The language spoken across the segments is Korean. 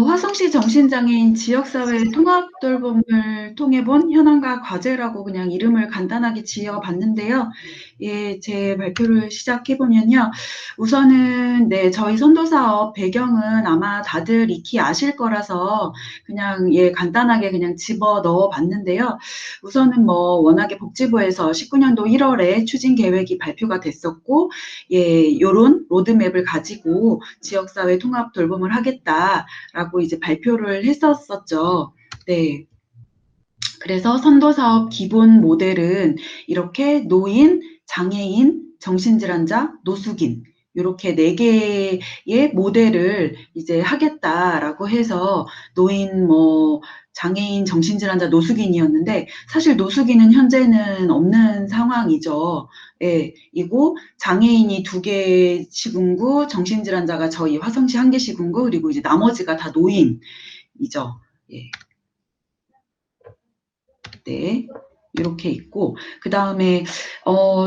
화성시 정신장애인 지역사회 통합돌봄을 통해 본 현황과 과제라고 그냥 이름을 간단하게 지어봤는데요. 예, 제 발표를 시작해보면요. 우선은, 네, 저희 선도사업 배경은 아마 다들 익히 아실 거라서 그냥, 예, 간단하게 그냥 집어 넣어 봤는데요. 우선은 뭐, 워낙에 복지부에서 19년도 1월에 추진 계획이 발표가 됐었고, 예, 요런 로드맵을 가지고 지역사회 통합 돌봄을 하겠다라고 이제 발표를 했었었죠. 네. 그래서 선도사업 기본 모델은 이렇게 노인, 장애인, 정신질환자, 노숙인 이렇게 네 개의 모델을 이제 하겠다라고 해서 노인, 뭐 장애인, 정신질환자, 노숙인이었는데 사실 노숙인은 현재는 없는 상황이죠. 예, 이고 장애인이 2개 시군구, 정신질환자가 저희 화성시 1개 시군구, 그리고 이제 나머지가 다 노인이죠. 예. 네. 이렇게 있고, 그 다음에,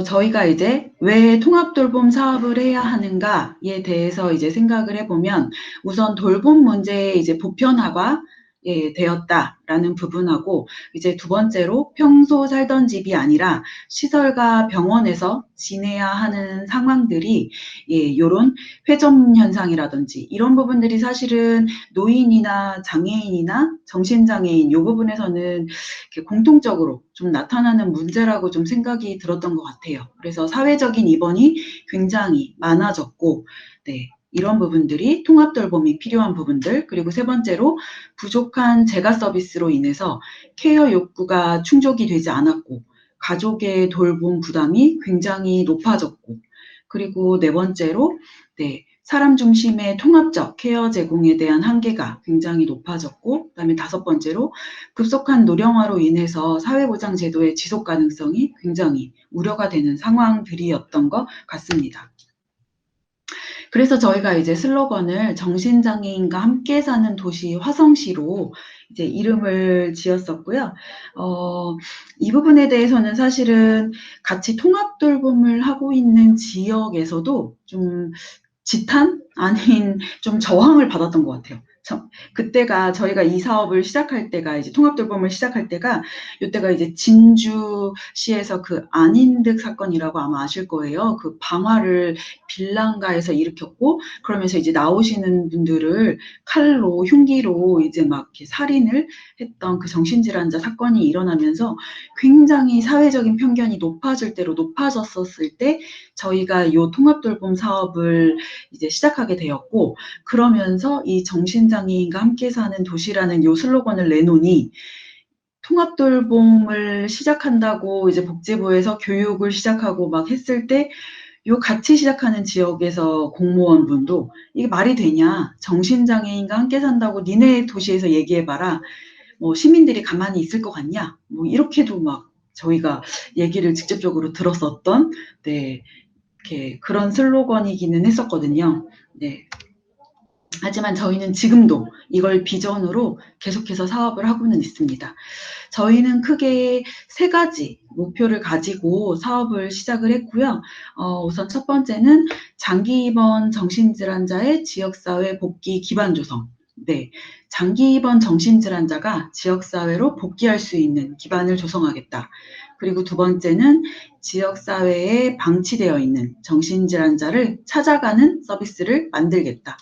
저희가 이제 왜 통합돌봄 사업을 해야 하는가에 대해서 이제 생각을 해보면, 우선 돌봄 문제의 이제 보편화가 예, 되었다라는 부분하고, 이제 두 번째로 평소 살던 집이 아니라 시설과 병원에서 지내야 하는 상황들이, 예, 요런 회전 현상이라든지, 이런 부분들이 사실은 노인이나 장애인이나 정신장애인 요 부분에서는 공통적으로 좀 나타나는 문제라고 좀 생각이 들었던 것 같아요. 그래서 사회적인 입원이 굉장히 많아졌고, 네, 이런 부분들이 통합돌봄이 필요한 부분들, 그리고 세 번째로 부족한 재가 서비스로 인해서 케어 욕구가 충족이 되지 않았고, 가족의 돌봄 부담이 굉장히 높아졌고, 그리고 네 번째로, 네, 사람 중심의 통합적 케어 제공에 대한 한계가 굉장히 높아졌고, 그다음에 다섯 번째로 급속한 노령화로 인해서 사회보장 제도의 지속 가능성이 굉장히 우려가 되는 상황들이었던 것 같습니다. 그래서 저희가 이제 슬로건을 정신장애인과 함께 사는 도시 화성시로 이제 이름을 지었었고요. 이 부분에 대해서는 사실은 같이 통합돌봄을 하고 있는 지역에서도 좀 지탄? 아닌 좀 저항을 받았던 것 같아요. 그때가 저희가 이 사업을 시작할 때가 이제 통합돌봄을 시작할 때가 이때가 이제 진주시에서 그 안인득 사건이라고 아마 아실 거예요. 그 방화를 빌랑가에서 일으켰고 그러면서 이제 나오시는 분들을 칼로 흉기로 이제 막 이렇게 살인을 했던 그 정신질환자 사건이 일어나면서 굉장히 사회적인 편견이 높아질 대로 높아졌었을 때 저희가 요 통합돌봄 사업을 이제 시작하게 되었고 그러면서 이 정신장애인과 함께 사는 도시라는 요 슬로건을 내놓으니 통합돌봄을 시작한다고 이제 복지부에서 교육을 시작하고 막 했을 때 요 같이 시작하는 지역에서 공무원분도 이게 말이 되냐? 정신장애인과 함께 산다고 니네 도시에서 얘기해봐라. 뭐 시민들이 가만히 있을 것 같냐? 뭐 이렇게도 막 저희가 얘기를 직접적으로 들었었던 네, 이렇게 그런 슬로건이기는 했었거든요. 네. 하지만 저희는 지금도 이걸 비전으로 계속해서 사업을 하고는 있습니다. 저희는 크게 3가지 목표를 가지고 사업을 시작을 했고요. 우선 첫 번째는 장기 입원 정신질환자의 지역사회 복귀 기반 조성. 네, 장기 입원 정신질환자가 지역사회로 복귀할 수 있는 기반을 조성하겠다. 그리고 두 번째는 지역사회에 방치되어 있는 정신질환자를 찾아가는 서비스를 만들겠다.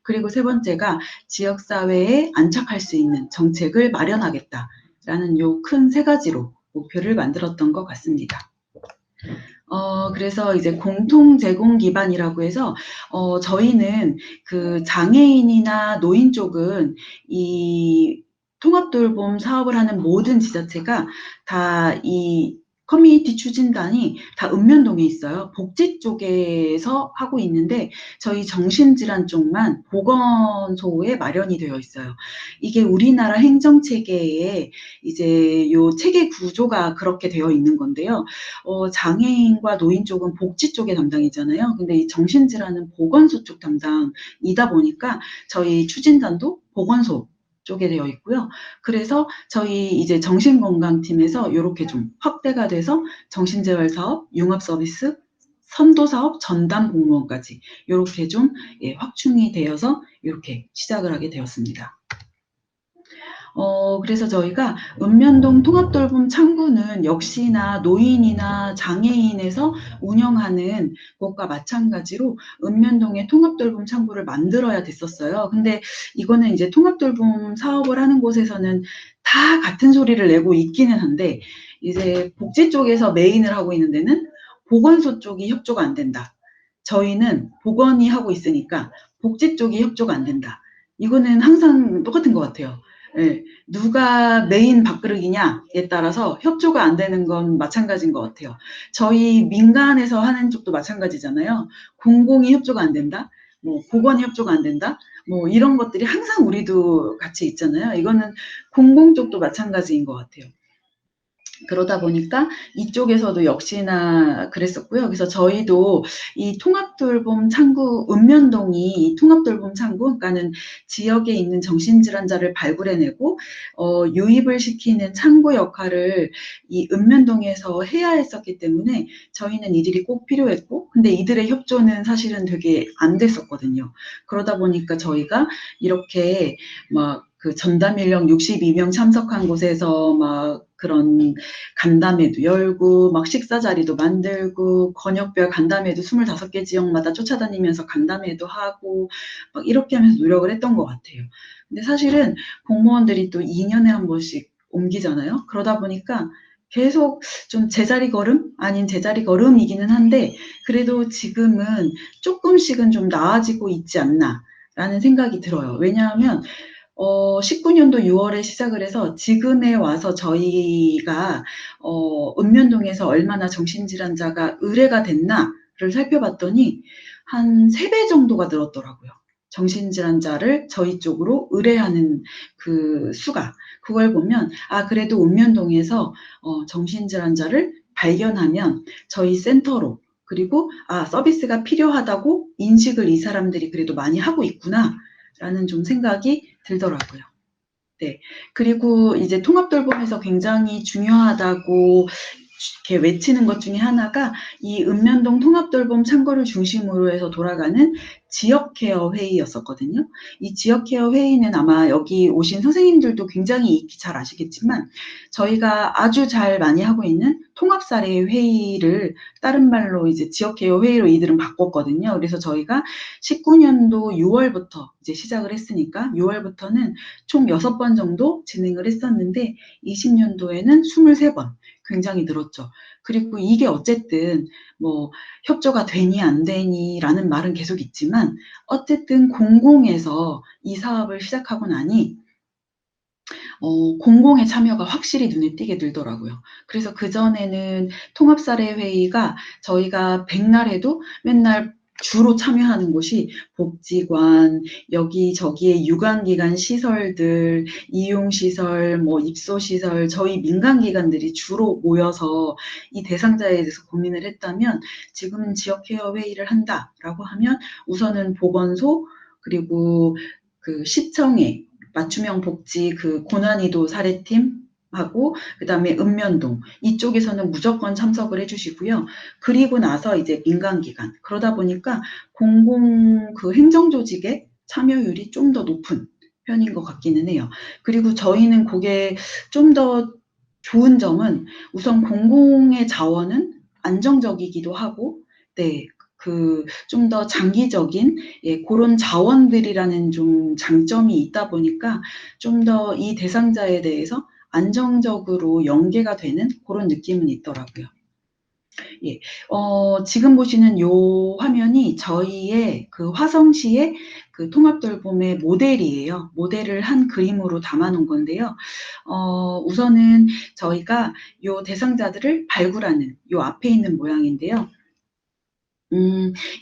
그리고 세 번째가 지역사회에 안착할 수 있는 정책을 마련하겠다라는 요 큰 3가지로 목표를 만들었던 것 같습니다. 그래서 이제 공통 제공 기반이라고 해서, 저희는 그 장애인이나 노인 쪽은 이 통합돌봄 사업을 하는 모든 지자체가 다 이 커뮤니티 추진단이 다 읍면동에 있어요. 복지 쪽에서 하고 있는데 저희 정신질환 쪽만 보건소에 마련이 되어 있어요. 이게 우리나라 행정체계에 이제 요 체계 구조가 그렇게 되어 있는 건데요. 장애인과 노인 쪽은 복지 쪽의 담당이잖아요. 근데 이 정신질환은 보건소 쪽 담당이다 보니까 저희 추진단도 보건소 쪽에 되어 있고요. 그래서 저희 이제 정신건강팀에서 이렇게 좀 확대가 돼서 정신재활 사업, 융합 서비스, 선도사업 전담 공무원까지 요렇게 좀 확충이 되어서 요렇게 시작을 하게 되었습니다. 그래서 저희가 읍면동 통합돌봄 창구는 역시나 노인이나 장애인에서 운영하는 것과 마찬가지로 읍면동에 통합돌봄 창구를 만들어야 됐었어요. 근데 이거는 이제 통합돌봄 사업을 하는 곳에서는 다 같은 소리를 내고 있기는 한데, 이제 복지 쪽에서 메인을 하고 있는 데는 보건소 쪽이 협조가 안 된다. 저희는 보건이 하고 있으니까 복지 쪽이 협조가 안 된다. 이거는 항상 똑같은 것 같아요. 예, 누가 메인 밥그릇이냐에 따라서 협조가 안 되는 건 마찬가지인 것 같아요. 저희 민간에서 하는 쪽도 마찬가지잖아요. 공공이 협조가 안 된다, 뭐 보건이 협조가 안 된다, 뭐 이런 것들이 항상 우리도 같이 있잖아요. 이거는 공공 쪽도 마찬가지인 것 같아요. 그러다 보니까 이쪽에서도 역시나 그랬었고요. 그래서 저희도 이 통합돌봄 창구, 읍면동이 이 통합돌봄 창구, 그러니까는 지역에 있는 정신질환자를 발굴해내고 유입을 시키는 창구 역할을 이 읍면동에서 해야 했었기 때문에 저희는 이들이 꼭 필요했고, 근데 이들의 협조는 사실은 되게 안 됐었거든요. 그러다 보니까 저희가 이렇게 막 그 전담 인력 62명 참석한 곳에서 막 그런 간담회도 열고, 막 식사 자리도 만들고, 권역별 간담회도 25개 지역마다 쫓아다니면서 간담회도 하고, 막 이렇게 하면서 노력을 했던 것 같아요. 근데 사실은 공무원들이 또 2년에 한 번씩 옮기잖아요. 그러다 보니까 계속 좀 제자리 걸음? 아닌 제자리 걸음이기는 한데, 그래도 지금은 조금씩은 좀 나아지고 있지 않나 라는 생각이 들어요. 왜냐하면 19년도 6월에 시작을 해서 지금에 와서 저희가 읍면동에서 얼마나 정신질환자가 의뢰가 됐나를 살펴봤더니 한 3배 정도가 늘었더라고요. 정신질환자를 저희 쪽으로 의뢰하는 그 수가. 그걸 보면 그래도 읍면동에서 정신질환자를 발견하면 저희 센터로, 그리고 서비스가 필요하다고 인식을 이 사람들이 그래도 많이 하고 있구나 라는 좀 생각이 들더라고요. 네. 그리고 이제 통합돌봄에서 굉장히 중요하다고 이렇게 외치는 것 중에 하나가 이 읍면동 통합돌봄 창구를 중심으로 해서 돌아가는 지역케어 회의였었거든요. 이 지역케어 회의는 아마 여기 오신 선생님들도 굉장히 익히 잘 아시겠지만, 저희가 아주 잘 많이 하고 있는 통합사례 회의를 다른 말로 이제 지역케어 회의로 이들은 바꿨거든요. 그래서 저희가 19년도 6월부터 이제 시작을 했으니까 6월부터는 총 6번 정도 진행을 했었는데 20년도에는 23번, 굉장히 늘었죠. 그리고 이게 어쨌든 뭐 협조가 되니 안 되니라는 말은 계속 있지만, 어쨌든 공공에서 이 사업을 시작하고 나니 공공의 참여가 확실히 눈에 띄게 늘더라고요. 그래서 그전에는 통합사례회의가 저희가 백날 해도 맨날 주로 참여하는 곳이 복지관, 여기저기의 유관기관 시설들, 이용시설, 뭐 입소시설, 저희 민간기관들이 주로 모여서 이 대상자에 대해서 고민을 했다면, 지금은 지역케어 회의를 한다라고 하면 우선은 보건소, 그리고 그 시청에 맞춤형 복지 그 고난이도 사례팀하고, 그다음에 읍면동 이쪽에서는 무조건 참석을 해주시고요. 그리고 나서 이제 민간기관, 그러다 보니까 공공 그 행정조직의 참여율이 좀 더 높은 편인 것 같기는 해요. 그리고 저희는 그게 좀 더 좋은 점은, 우선 공공의 자원은 안정적이기도 하고, 네, 그 좀 더 장기적인 그런 자원들이라는 좀 장점이 있다 보니까 좀 더 이 대상자에 대해서 안정적으로 연계가 되는 그런 느낌은 있더라고요. 예. 지금 보시는 요 화면이 저희의 그 화성시의 그 통합돌봄의 모델이에요. 모델을 한 그림으로 담아 놓은 건데요. 우선은 저희가 요 대상자들을 발굴하는 요 앞에 있는 모양인데요.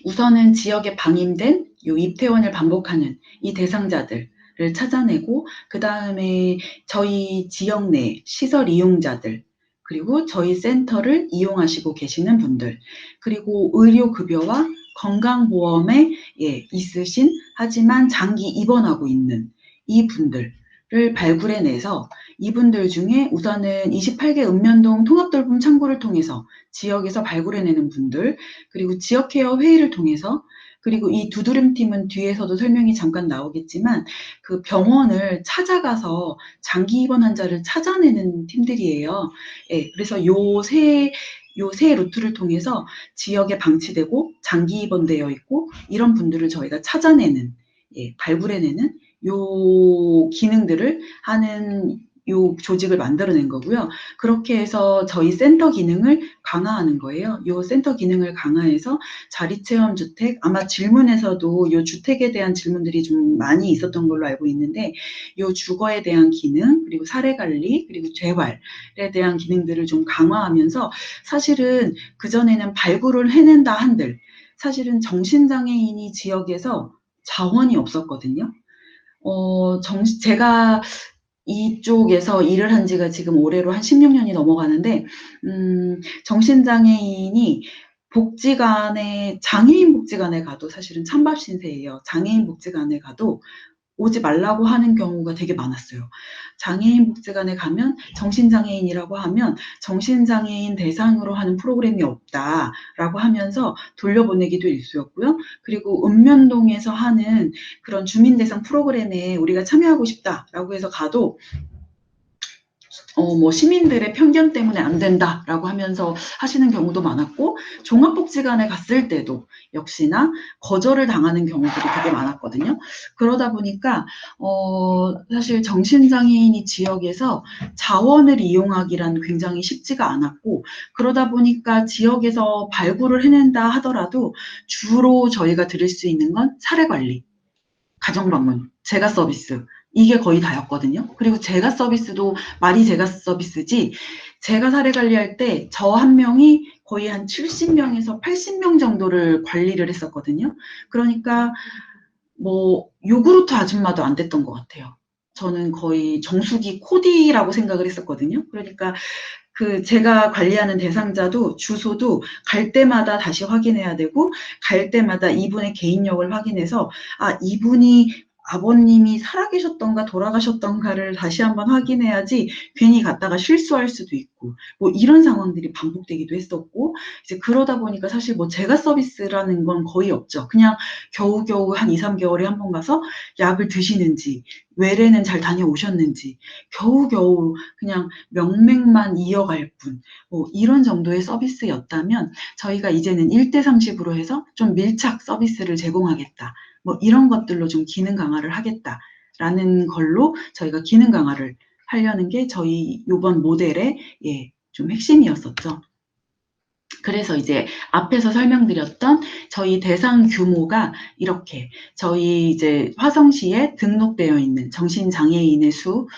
우선은 지역에 방임된 요 입퇴원을 반복하는 이 대상자들을 찾아내고, 그다음에 저희 지역 내 시설 이용자들, 그리고 저희 센터를 이용하시고 계시는 분들, 그리고 의료급여와 건강보험에 있으신, 하지만 장기 입원하고 있는 이 분들, 를 발굴해내서 이분들 중에 우선은 28개 읍면동 통합돌봄 창구를 통해서 지역에서 발굴해내는 분들, 그리고 지역케어 회의를 통해서, 그리고 이 두드림팀은 뒤에서도 설명이 잠깐 나오겠지만 그 병원을 찾아가서 장기 입원 환자를 찾아내는 팀들이에요. 예, 그래서 요 세 루트를 통해서 지역에 방치되고 장기 입원되어 있고 이런 분들을 저희가 찾아내는, 예, 발굴해내는 요 기능들을 하는 요 조직을 만들어낸 거고요. 그렇게 해서 저희 센터 기능을 강화하는 거예요. 요 센터 기능을 강화해서 자리체험주택, 아마 질문에서도 요 주택에 대한 질문들이 좀 많이 있었던 걸로 알고 있는데, 요 주거에 대한 기능, 그리고 사례관리, 그리고 재활에 대한 기능들을 좀 강화하면서 사실은 그전에는 발굴을 해낸다 한들 사실은 정신장애인이 지역에서 자원이 없었거든요. 제가 이쪽에서 일을 한 지가 지금 올해로 한 16년이 넘어가는데, 정신장애인이 장애인 복지관에 가도 사실은 찬밥 신세예요. 장애인 복지관에 가도 오지 말라고 하는 경우가 되게 많았어요. 장애인 복지관에 가면 정신장애인이라고 하면 정신장애인 대상으로 하는 프로그램이 없다라고 하면서 돌려보내기도 일쑤였고요. 그리고 읍면동에서 하는 그런 주민 대상 프로그램에 우리가 참여하고 싶다라고 해서 가도 시민들의 편견 때문에 안 된다라고 하면서 하시는 경우도 많았고, 종합복지관에 갔을 때도 역시나 거절을 당하는 경우들이 되게 많았거든요. 그러다 보니까 사실 정신장애인이 지역에서 자원을 이용하기란 굉장히 쉽지가 않았고, 그러다 보니까 지역에서 발굴을 해낸다 하더라도 주로 저희가 드릴 수 있는 건 사례관리, 가정방문, 제가 서비스, 이게 거의 다였거든요. 그리고 제가 서비스도 말이 제가 서비스지, 제가 사례 관리할 때 저 한 명이 거의 한 70명에서 80명 정도를 관리를 했었거든요. 그러니까 요구르트 아줌마도 안 됐던 것 같아요. 저는 거의 정수기 코디라고 생각을 했었거든요. 그러니까 제가 관리하는 대상자도 주소도 갈 때마다 다시 확인해야 되고, 갈 때마다 이분의 개인력을 확인해서 이분이 아버님이 살아계셨던가 돌아가셨던가를 다시 한번 확인해야지 괜히 갔다가 실수할 수도 있고, 이런 상황들이 반복되기도 했었고, 이제 그러다 보니까 사실 제가 서비스라는 건 거의 없죠. 그냥 겨우겨우 한 2, 3개월에 한 번 가서 약을 드시는지, 외래는 잘 다녀오셨는지, 겨우겨우 그냥 명맥만 이어갈 뿐, 이런 정도의 서비스였다면 저희가 이제는 1대 30으로 해서 좀 밀착 서비스를 제공하겠다. 이런 것들로 좀 기능 강화를 하겠다라는 걸로 저희가 기능 강화를 하려는 게 저희 요번 모델의, 예, 좀 핵심이었었죠. 그래서 이제 앞에서 설명드렸던 저희 대상 규모가 이렇게, 저희 이제 화성시에 등록되어 있는 정신장애인의 수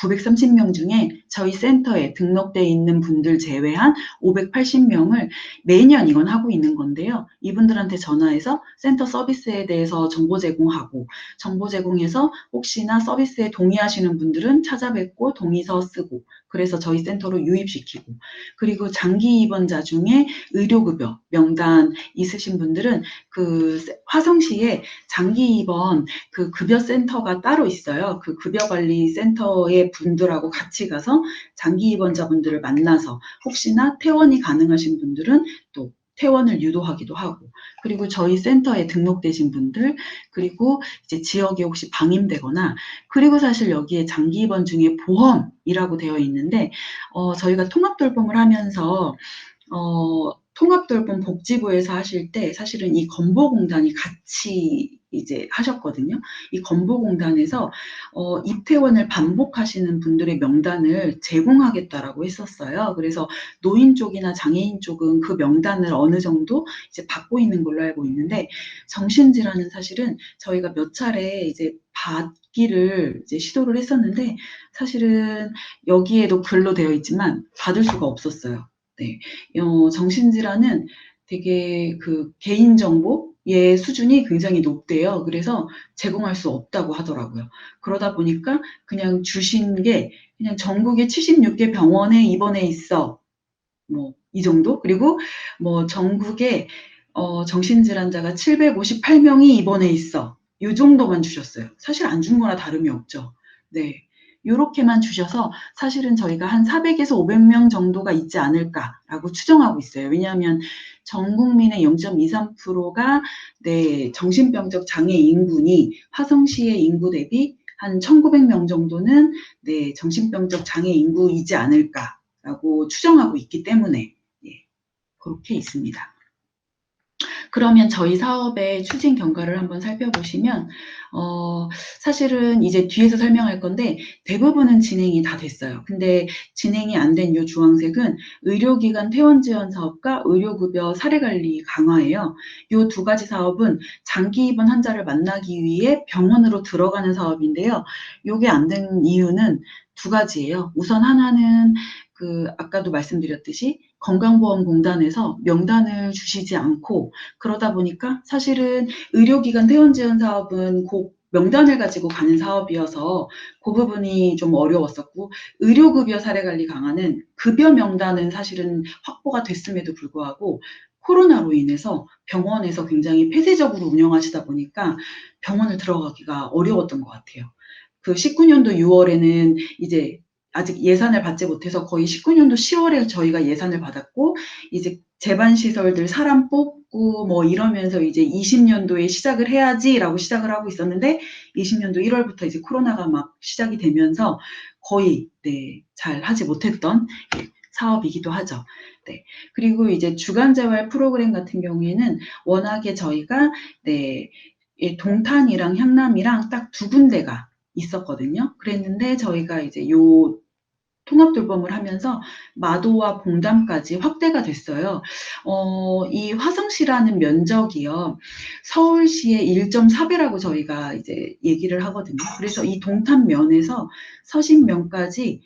930명 중에 저희 센터에 등록되어 있는 분들 제외한 580명을 매년 이건 하고 있는 건데요. 이분들한테 전화해서 센터 서비스에 대해서 정보 제공하고, 정보 제공해서 혹시나 서비스에 동의하시는 분들은 찾아뵙고 동의서 쓰고, 그래서 저희 센터로 유입시키고, 그리고 장기 입원자 중에 의료급여 명단 있으신 분들은 화성시에 장기 입원 급여 센터가 따로 있어요. 그 급여 관리 센터의 분들하고 같이 가서 장기 입원자분들을 만나서 혹시나 퇴원이 가능하신 분들은 또 퇴원을 유도하기도 하고, 그리고 저희 센터에 등록되신 분들, 그리고 이제 지역에 혹시 방임되거나, 그리고 사실 여기에 장기 입원 중에 보험이라고 되어 있는데, 저희가 통합돌봄을 하면서 통합돌봄 복지부에서 하실 때 사실은 이 건보공단이 같이 이제 하셨거든요. 이 건보공단에서 입퇴원을 반복하시는 분들의 명단을 제공하겠다라고 했었어요. 그래서 노인 쪽이나 장애인 쪽은 그 명단을 어느 정도 이제 받고 있는 걸로 알고 있는데, 정신질환은 사실은 저희가 몇 차례 이제 받기를 이제 시도를 했었는데, 사실은 여기에도 글로 되어 있지만 받을 수가 없었어요. 네. 정신질환은 되게 개인정보의 수준이 굉장히 높대요. 그래서 제공할 수 없다고 하더라고요. 그러다 보니까 그냥 주신 게 그냥 전국에 76개 병원에 입원해 있어. 이 정도? 그리고 전국에 정신질환자가 758명이 입원해 있어. 요 정도만 주셨어요. 사실 안 준 거나 다름이 없죠. 네. 요렇게만 주셔서 사실은 저희가 한 400에서 500명 정도가 있지 않을까라고 추정하고 있어요. 왜냐하면 전 국민의 0.23%가 네, 정신병적 장애 인군이 화성시의 인구 대비 한 1,900명 정도는 네, 정신병적 장애 인구이지 않을까라고 추정하고 있기 때문에 예, 그렇게 있습니다. 그러면 저희 사업의 추진 경과를 한번 살펴보시면 사실은 이제 뒤에서 설명할 건데 대부분은 진행이 다 됐어요. 근데 진행이 안 된 요 주황색은 의료기관 퇴원 지원 사업과 의료급여 사례관리 강화예요. 요 두 가지 사업은 장기 입원 환자를 만나기 위해 병원으로 들어가는 사업인데요. 요게 안 된 이유는 두 가지예요. 우선 하나는 아까도 말씀드렸듯이 건강보험공단에서 명단을 주시지 않고 그러다 보니까 사실은 의료기관 퇴원 지원 사업은 곧 명단을 가지고 가는 사업이어서 그 부분이 좀 어려웠었고 의료급여 사례관리 강화는 급여 명단은 사실은 확보가 됐음에도 불구하고 코로나로 인해서 병원에서 굉장히 폐쇄적으로 운영하시다 보니까 병원을 들어가기가 어려웠던 것 같아요. 19년도 6월에는 이제 아직 예산을 받지 못해서 거의 19년도 10월에 저희가 예산을 받았고 이제 재반 시설들 사람 뽑고 뭐 이러면서 이제 20년도에 시작을 해야지라고 시작을 하고 있었는데 20년도 1월부터 이제 코로나가 막 시작이 되면서 거의 네, 잘 하지 못했던 사업이기도 하죠. 네. 그리고 이제 주간 재활 프로그램 같은 경우에는 워낙에 저희가 네, 동탄이랑 향남이랑 딱 두 군데가 있었거든요. 그랬는데 저희가 이제 요 통합 돌봄을 하면서 마도와 봉담까지 확대가 됐어요. 이 화성시라는 면적이요. 서울시의 1.4배라고 저희가 이제 얘기를 하거든요. 그래서 이 동탄면에서 서신면까지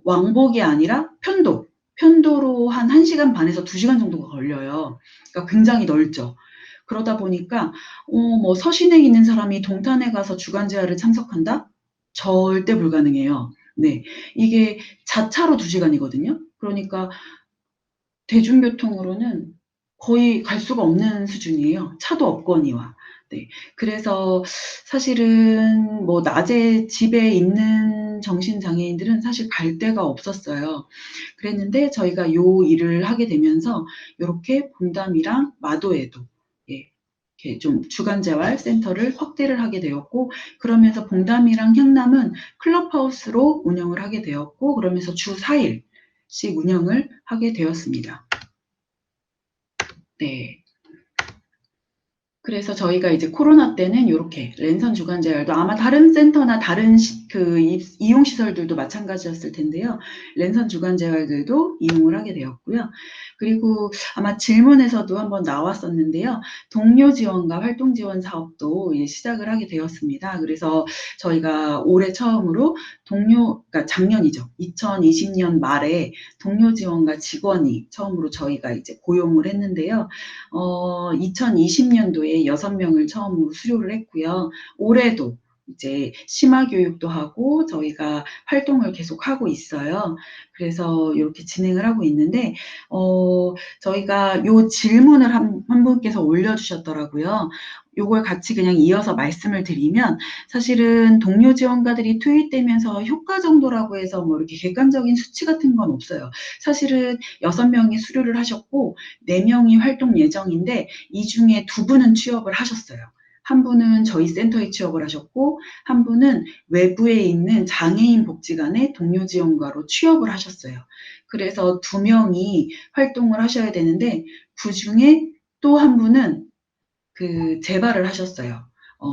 왕복이 아니라 편도로 한 1시간 반에서 2시간 정도가 걸려요. 그러니까 굉장히 넓죠. 그러다 보니까 뭐 서신에 있는 사람이 동탄에 가서 주간 재활을 참석한다? 절대 불가능해요. 네. 이게 자차로 2시간이거든요. 그러니까 대중교통으로는 거의 갈 수가 없는 수준이에요. 차도 없거니와. 네. 그래서 사실은 뭐 낮에 집에 있는 정신장애인들은 사실 갈 데가 없었어요. 그랬는데 저희가 요 일을 하게 되면서 요렇게 분담이랑 마도에도 예, 이렇게 좀 주간 재활 센터를 확대를 하게 되었고 그러면서 봉담이랑 향남은 클럽하우스로 운영을 하게 되었고 그러면서 주 4일씩 운영을 하게 되었습니다. 네. 그래서 저희가 이제 코로나 때는 요렇게 랜선 주간 재활도 아마 다른 센터나 다른 이용 시설들도 마찬가지였을 텐데요. 랜선 주간 재활들도 이용을 하게 되었고요. 그리고 아마 질문에서도 한번 나왔었는데요. 동료 지원과 활동 지원 사업도 이제 시작을 하게 되었습니다. 그래서 저희가 올해 처음으로 그러니까 작년이죠. 2020년 말에 동료 지원과 직원이 처음으로 저희가 이제 고용을 했는데요. 2020년도에 6명을 처음으로 수료를 했고요. 올해도 이제 심화 교육도 하고 저희가 활동을 계속 하고 있어요. 그래서 이렇게 진행을 하고 있는데 저희가 요 질문을 한 분께서 올려주셨더라고요. 요걸 같이 그냥 이어서 말씀을 드리면 사실은 동료 지원가들이 투입되면서 효과 정도라고 해서 뭐 이렇게 객관적인 수치 같은 건 없어요. 사실은 6명이 수료를 하셨고 4명이 활동 예정인데 이 중에 2분은 취업을 하셨어요. 한 분은 저희 센터에 취업을 하셨고 한 분은 외부에 있는 장애인 복지관의 동료 지원가로 취업을 하셨어요. 그래서 2명이 활동을 하셔야 되는데 그중에 또 한 분은 재발을 하셨어요.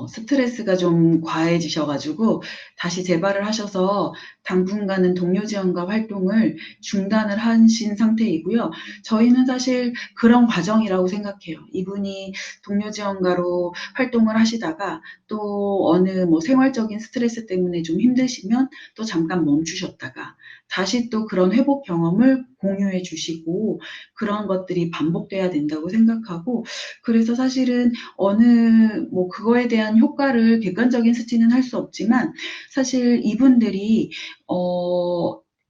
스트레스가 좀 과해지셔가지고 다시 재발을 하셔서 당분간은 동료 지원가 활동을 중단을 하신 상태이고요. 저희는 사실 그런 과정이라고 생각해요. 이분이 동료 지원가로 활동을 하시다가 또 어느 뭐 생활적인 스트레스 때문에 좀 힘드시면 또 잠깐 멈추셨다가 다시 또 그런 회복 경험을 공유해 주시고 그런 것들이 반복돼야 된다고 생각하고 그래서 사실은 뭐 그거에 대한 효과를 객관적인 수치는 할 수 없지만 사실 이분들이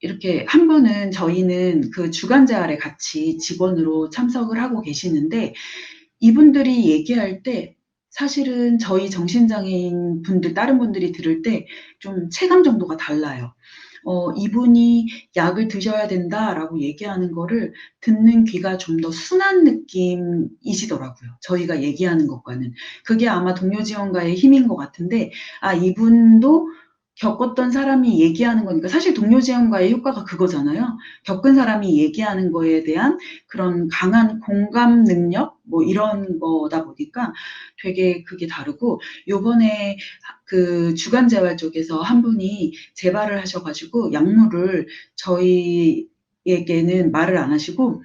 이렇게 한 분은 저희는 주간 재활에 같이 직원으로 참석을 하고 계시는데 이분들이 얘기할 때 사실은 저희 정신장애인 분들, 다른 분들이 들을 때 좀 체감 정도가 달라요. 이분이 약을 드셔야 된다라고 얘기하는 거를 듣는 귀가 좀 더 순한 느낌이시더라고요. 저희가 얘기하는 것과는. 그게 아마 동료 지원가의 힘인 것 같은데, 아, 이분도 겪었던 사람이 얘기하는 거니까 사실 동료 지원가의 효과가 그거잖아요. 겪은 사람이 얘기하는 거에 대한 그런 강한 공감 능력 뭐 이런 거다 보니까 되게 그게 다르고 요번에 그 주간재활 쪽에서 한 분이 재발을 하셔가지고 약물을 저희에게는 말을 안 하시고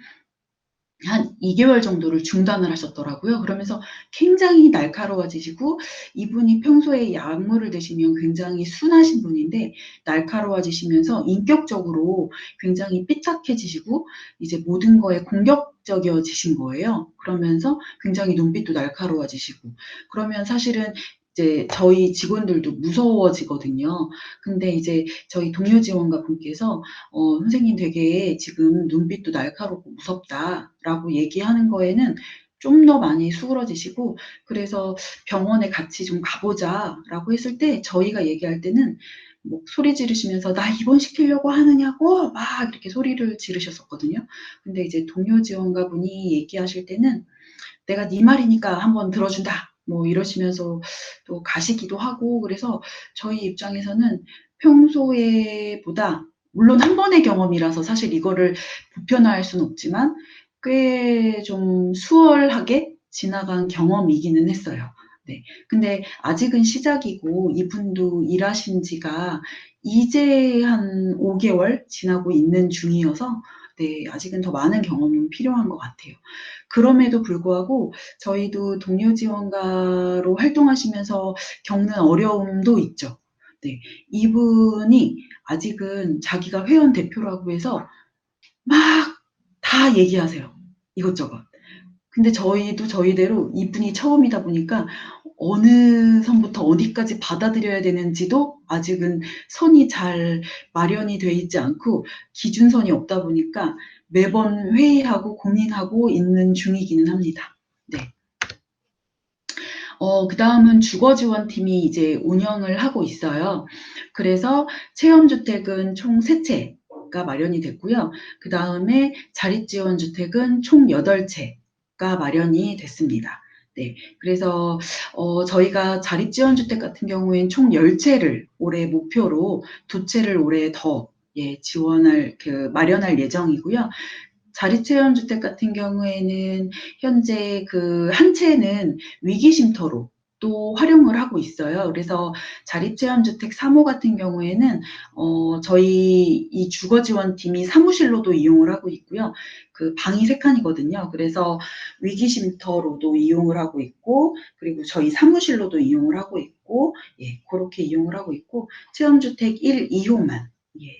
한 2개월 정도를 중단을 하셨더라고요. 그러면서 굉장히 날카로워지시고 이분이 평소에 약물을 드시면 굉장히 순하신 분인데 날카로워지시면서 인격적으로 굉장히 삐딱해지시고 이제 모든 거에 공격적이어지신 거예요. 그러면서 굉장히 눈빛도 날카로워지시고 그러면 사실은 이제 저희 직원들도 무서워지거든요. 근데 이제 저희 동료 지원가 분께서 선생님 되게 지금 눈빛도 날카롭고 무섭다라고 얘기하는 거에는 좀 더 많이 수그러지시고 그래서 병원에 같이 좀 가보자라고 했을 때 저희가 얘기할 때는 뭐 소리 지르시면서 나 입원시키려고 하느냐고 막 이렇게 소리를 지르셨었거든요. 근데 이제 동료 지원가 분이 얘기하실 때는 내가 네 말이니까 한번 들어준다. 뭐 이러시면서 또 가시기도 하고 그래서 저희 입장에서는 평소에 보다 물론 한 번의 경험이라서 사실 이거를 보편화할 수는 없지만 꽤 좀 수월하게 지나간 경험이기는 했어요. 네. 근데 아직은 시작이고 이분도 일하신 지가 이제 한 5개월 지나고 있는 중이어서 네, 아직은 더 많은 경험이 필요한 것 같아요. 그럼에도 불구하고 저희도 동료 지원가로 활동하시면서 겪는 어려움도 있죠. 네. 이분이 아직은 자기가 회원 대표라고 해서 막 다 얘기하세요. 이것저것. 근데 저희도 저희대로 이분이 처음이다 보니까 어느 선부터 어디까지 받아들여야 되는지도 아직은 선이 잘 마련이 돼 있지 않고 기준선이 없다 보니까 매번 회의하고 고민하고 있는 중이기는 합니다. 네. 그다음은 주거지원팀이 이제 운영을 하고 있어요. 그래서 체험주택은 총 3채가 마련이 됐고요. 그다음에 자립지원주택은 총 8채가 마련이 됐습니다. 네. 그래서 저희가 자립지원주택 같은 경우에는 총 10채를 올해 목표로 2채를 올해 더 지원할 마련할 예정이고요. 자립체험주택 같은 경우에는 현재 그 한 채는 위기쉼터로 또 활용을 하고 있어요. 그래서 자립체험주택 3호 같은 경우에는 저희 이 주거지원팀이 사무실로도 이용을 하고 있고요. 그 방이 3칸이거든요. 그래서 위기쉼터로도 이용을 하고 있고 그리고 저희 사무실로도 이용을 하고 있고 그렇게 이용을 하고 있고 체험주택 1, 2호만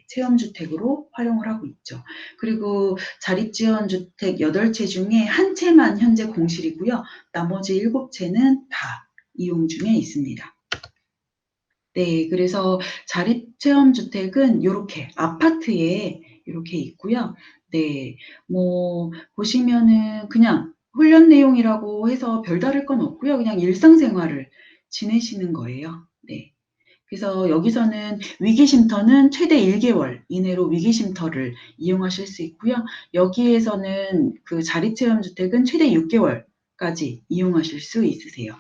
체험주택으로 활용을 하고 있죠. 그리고 자립지원주택 8채 중에 한 채만 현재 공실이고요. 나머지 7채는 다 이용 중에 있습니다. 네, 그래서 자립체험주택은 이렇게 아파트에 이렇게 있고요. 네, 뭐 보시면은 그냥 훈련 내용이라고 해서 별다를 건 없고요. 그냥 일상생활을 지내시는 거예요. 네. 그래서 여기서는 위기쉼터는 최대 1개월 이내로 위기쉼터를 이용하실 수 있고요. 여기에서는 그 자립체험주택은 최대 6개월까지 이용하실 수 있으세요.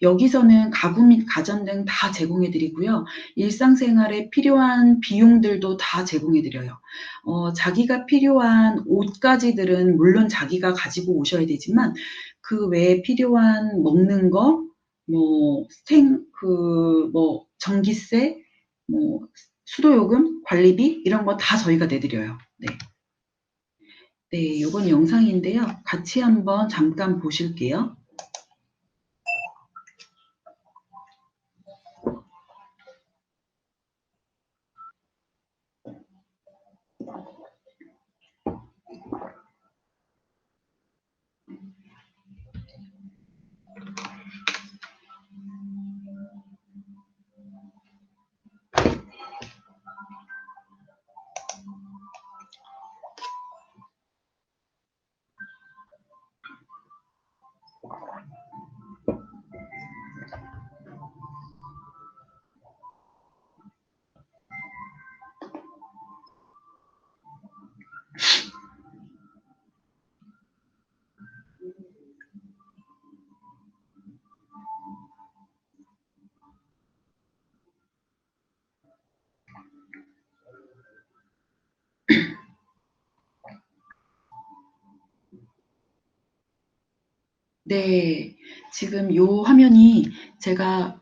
여기서는 가구 및 가전 등 다 제공해 드리고요. 일상생활에 필요한 비용들도 다 제공해 드려요. 자기가 필요한 옷가지들은 물론 자기가 가지고 오셔야 되지만 그 외에 필요한 먹는 거, 뭐 전기세, 뭐 수도요금, 관리비 이런 거 다 저희가 내드려요. 네. 네, 요건 영상인데요. 같이 한번 잠깐 보실게요. 네. 지금 요 화면이 제가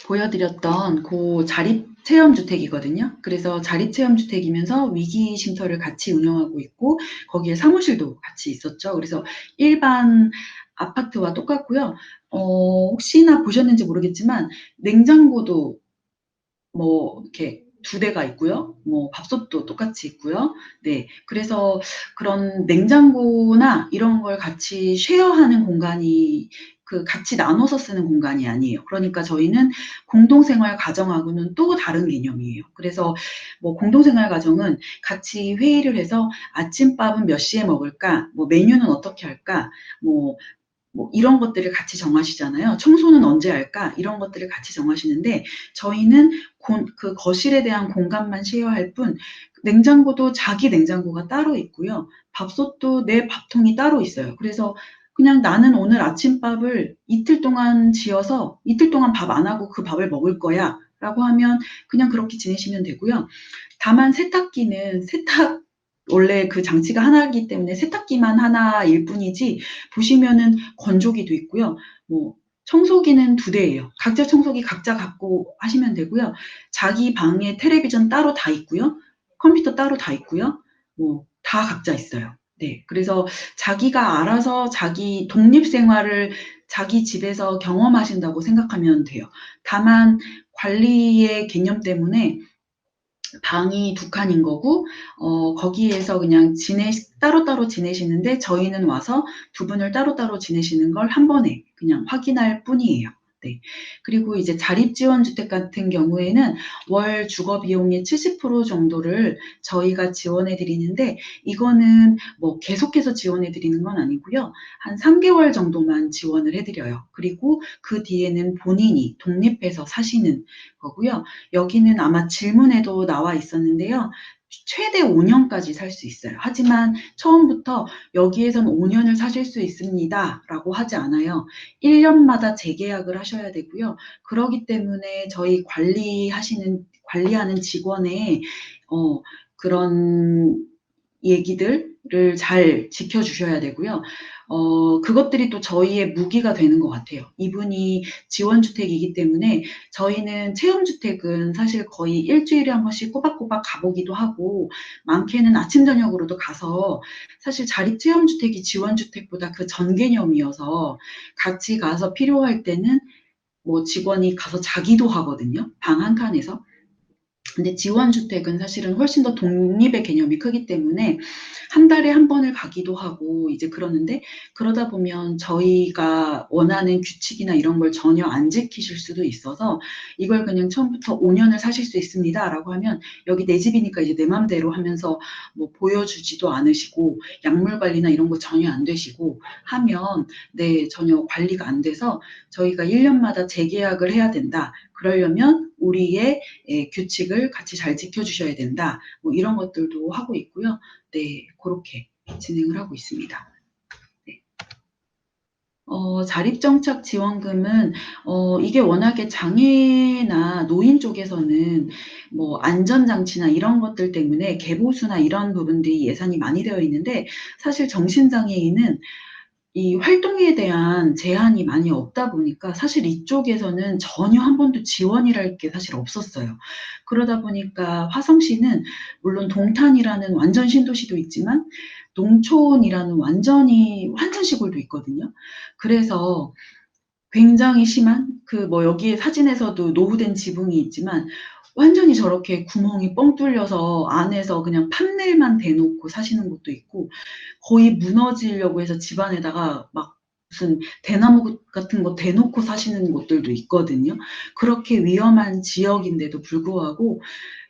보여드렸던 그 자립체험주택이거든요. 그래서 자립체험주택이면서 위기쉼터를 같이 운영하고 있고 거기에 사무실도 같이 있었죠. 그래서 일반 아파트와 똑같고요. 혹시나 보셨는지 모르겠지만 냉장고도 뭐 이렇게 2대가 있고요. 뭐 밥솥도 똑같이 있고요. 네. 그래서 그런 냉장고나 이런 걸 같이 쉐어하는 공간이 같이 나눠서 쓰는 공간이 아니에요. 그러니까 저희는 공동생활 가정하고는 또 다른 개념이에요. 그래서 뭐 공동생활 가정은 같이 회의를 해서 아침밥은 몇 시에 먹을까? 뭐 메뉴는 어떻게 할까? 뭐 이런 것들을 같이 정하시잖아요. 청소는 언제 할까? 이런 것들을 같이 정하시는데 저희는 그 거실에 대한 공간만 쉐어할 뿐 냉장고도 자기 냉장고가 따로 있고요. 밥솥도 내 밥통이 따로 있어요. 그래서 그냥 나는 오늘 아침밥을 이틀 동안 지어서 이틀 동안 밥 안 하고 그 밥을 먹을 거야 라고 하면 그냥 그렇게 지내시면 되고요. 다만 세탁기는 원래 그 장치가 하나이기 때문에 세탁기만 하나일 뿐이지 보시면은 건조기도 있고요. 뭐 청소기는 2대예요. 각자 청소기 각자 갖고 하시면 되고요. 자기 방에 텔레비전 따로 다 있고요. 컴퓨터 따로 다 있고요. 뭐 다 각자 있어요. 네. 그래서 자기가 알아서 자기 독립 생활을 자기 집에서 경험하신다고 생각하면 돼요. 다만 관리의 개념 때문에 방이 2칸인 거고 거기에서 그냥 따로따로 지내시는데 저희는 와서 2분을 따로따로 지내시는 걸 한 번에 그냥 확인할 뿐이에요. 네. 그리고 이제 자립지원주택 같은 경우에는 월 주거 비용의 70% 정도를 저희가 지원해 드리는데 이거는 뭐 계속해서 지원해 드리는 건 아니고요. 한 3개월 정도만 지원을 해 드려요. 그리고 그 뒤에는 본인이 독립해서 사시는 거고요. 여기는 아마 질문에도 나와 있었는데요. 최대 5년까지 살 수 있어요. 하지만 처음부터 여기에선 5년을 사실 수 있습니다라고 하지 않아요. 1년마다 재계약을 하셔야 되고요. 그러기 때문에 저희 관리하는 직원의 그런 얘기들을 잘 지켜주셔야 되고요. 그것들이 또 저희의 무기가 되는 것 같아요. 이분이 지원주택이기 때문에 저희는 체험주택은 사실 거의 일주일에 한 번씩 꼬박꼬박 가보기도 하고 많게는 아침 저녁으로도 가서 사실 자립체험주택이 지원주택보다 그 전 개념이어서 같이 가서 필요할 때는 뭐 직원이 가서 자기도 하거든요. 방 한 칸에서. 근데 지원주택은 사실은 훨씬 더 독립의 개념이 크기 때문에 한 달에 한 번을 가기도 하고 이제 그러는데 그러다 보면 저희가 원하는 규칙이나 이런 걸 전혀 안 지키실 수도 있어서 이걸 그냥 처음부터 5년을 사실 수 있습니다라고 하면 여기 내 집이니까 이제 내 맘대로 하면서 뭐 보여주지도 않으시고 약물 관리나 이런 거 전혀 안 되시고 하면 네, 전혀 관리가 안 돼서 저희가 1년마다 재계약을 해야 된다. 그러려면 우리의 규칙을 같이 잘 지켜주셔야 된다. 뭐 이런 것들도 하고 있고요. 네, 그렇게 진행을 하고 있습니다. 네. 자립정착지원금은 이게 워낙에 장애나 노인 쪽에서는 뭐 안전장치나 이런 것들 때문에 개보수나 이런 부분들이 예산이 많이 되어 있는데 사실 정신장애인은 이 활동에 대한 제한이 많이 없다 보니까 사실 이쪽에서는 전혀 한 번도 지원이랄 게 사실 없었어요. 그러다 보니까 화성시는 물론 동탄이라는 완전 신도시도 있지만 농촌이라는 완전 시골도 있거든요. 그래서 굉장히 심한 여기에 사진에서도 노후된 지붕이 있지만 완전히 저렇게 구멍이 뻥 뚫려서 안에서 그냥 판넬만 대놓고 사시는 곳도 있고 거의 무너지려고 해서 집안에다가 막 무슨 대나무 같은 거 대놓고 사시는 곳들도 있거든요. 그렇게 위험한 지역인데도 불구하고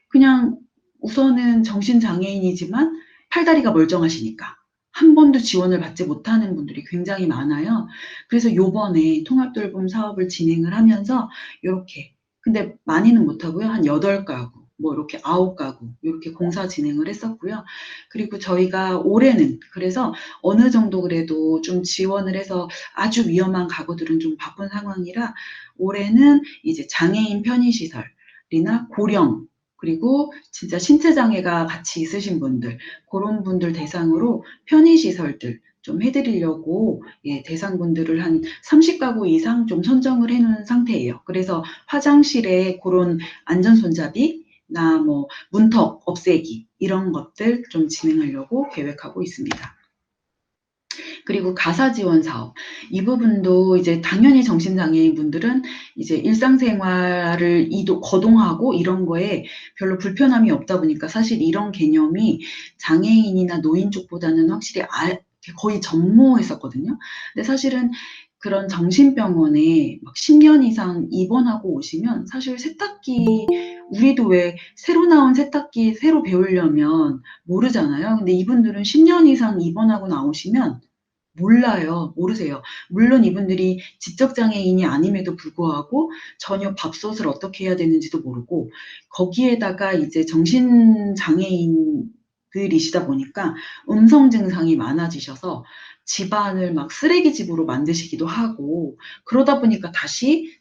그냥 우선은 정신장애인이지만 팔다리가 멀쩡하시니까 한 번도 지원을 받지 못하는 분들이 굉장히 많아요. 그래서 요번에 통합돌봄 사업을 진행을 하면서 요렇게 근데 많이는 못하고요. 한 8가구 뭐 이렇게 9가구 이렇게 공사 진행을 했었고요. 그리고 저희가 올해는 그래서 어느 정도 그래도 좀 지원을 해서 아주 위험한 가구들은 좀 바쁜 상황이라 올해는 이제 장애인 편의시설이나 고령 그리고 진짜 신체 장애가 같이 있으신 분들 그런 분들 대상으로 편의시설들 좀 해드리려고 대상군들을 한 30가구 이상 좀 선정을 해놓은 상태예요. 그래서 화장실에 그런 안전손잡이나 뭐 문턱 없애기 이런 것들 좀 진행하려고 계획하고 있습니다. 그리고 가사 지원 사업. 이 부분도 이제 당연히 정신장애인 분들은 이제 일상생활을 거동하고 이런 거에 별로 불편함이 없다 보니까 사실 이런 개념이 장애인이나 노인 쪽보다는 확실히 거의 전무했었거든요. 근데 사실은 그런 정신병원에 막 10년 이상 입원하고 오시면 사실 세탁기, 우리도 왜 새로 나온 세탁기 새로 배우려면 모르잖아요. 근데 이분들은 10년 이상 입원하고 나오시면 몰라요. 모르세요. 물론 이분들이 지적장애인이 아님에도 불구하고 전혀 밥솥을 어떻게 해야 되는지도 모르고 거기에다가 이제 정신장애인들이시다 보니까 음성 증상이 많아지셔서 집안을 막 쓰레기집으로 만드시기도 하고 그러다 보니까 다시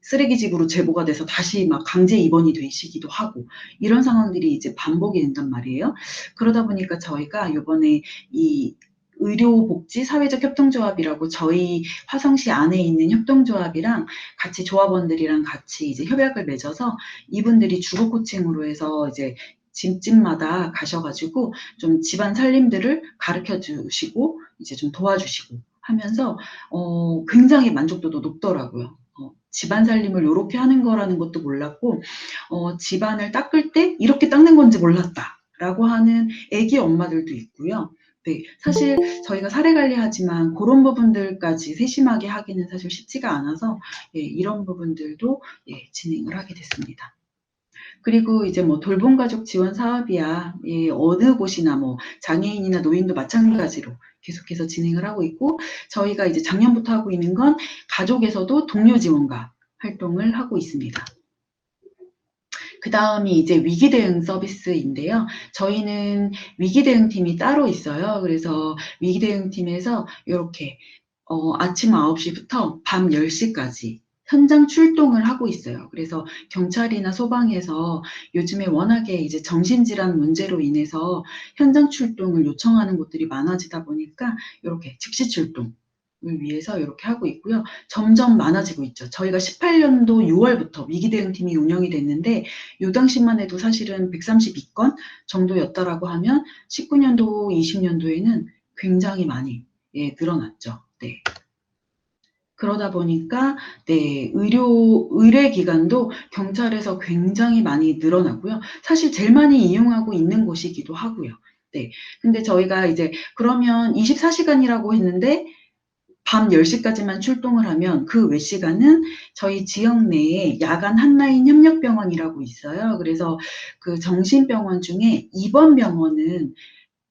쓰레기집으로 제보가 돼서 다시 막 강제 입원이 되시기도 하고 이런 상황들이 이제 반복이 된단 말이에요. 그러다 보니까 저희가 이번에 이 의료복지 사회적 협동조합이라고 저희 화성시 안에 있는 협동조합이랑 같이 조합원들이랑 같이 이제 협약을 맺어서 이분들이 주거 코칭으로 해서 이제 집집마다 가셔가지고 좀 집안 살림들을 가르쳐 주시고 이제 좀 도와주시고 하면서 굉장히 만족도도 높더라고요. 집안 살림을 이렇게 하는 거라는 것도 몰랐고 집안을 닦을 때 이렇게 닦는 건지 몰랐다라고 하는 애기 엄마들도 있고요. 네, 사실 저희가 사례 관리하지만 그런 부분들까지 세심하게 하기는 사실 쉽지가 않아서 이런 부분들도 진행을 하게 됐습니다. 그리고 이제 뭐 돌봄 가족 지원 사업이야 어느 곳이나 뭐 장애인이나 노인도 마찬가지로 계속해서 진행을 하고 있고 저희가 이제 작년부터 하고 있는 건 가족에서도 동료 지원가 활동을 하고 있습니다. 그 다음이 이제 위기 대응 서비스인데요. 저희는 위기 대응 팀이 따로 있어요. 그래서 위기 대응 팀에서 이렇게 아침 9시부터 밤 10시까지 현장 출동을 하고 있어요. 그래서 경찰이나 소방에서 요즘에 워낙에 이제 정신질환 문제로 인해서 현장 출동을 요청하는 곳들이 많아지다 보니까 이렇게 즉시 출동 을 위해서 이렇게 하고 있고요. 점점 많아지고 있죠. 저희가 18년도 6월부터 위기대응팀이 운영이 됐는데 요 당시만 해도 사실은 132건 정도였다라고 하면 19년도, 20년도에는 굉장히 많이 늘어났죠. 네. 그러다 보니까 의뢰기관도 경찰에서 굉장히 많이 늘어나고요. 사실 제일 많이 이용하고 있는 곳이기도 하고요. 네. 근데 저희가 이제 그러면 24시간이라고 했는데 밤 10시까지만 출동을 하면 그 외 시간은 저희 지역 내에 야간 한라인 협력병원이라고 있어요. 그래서 그 정신병원 중에 입원병원은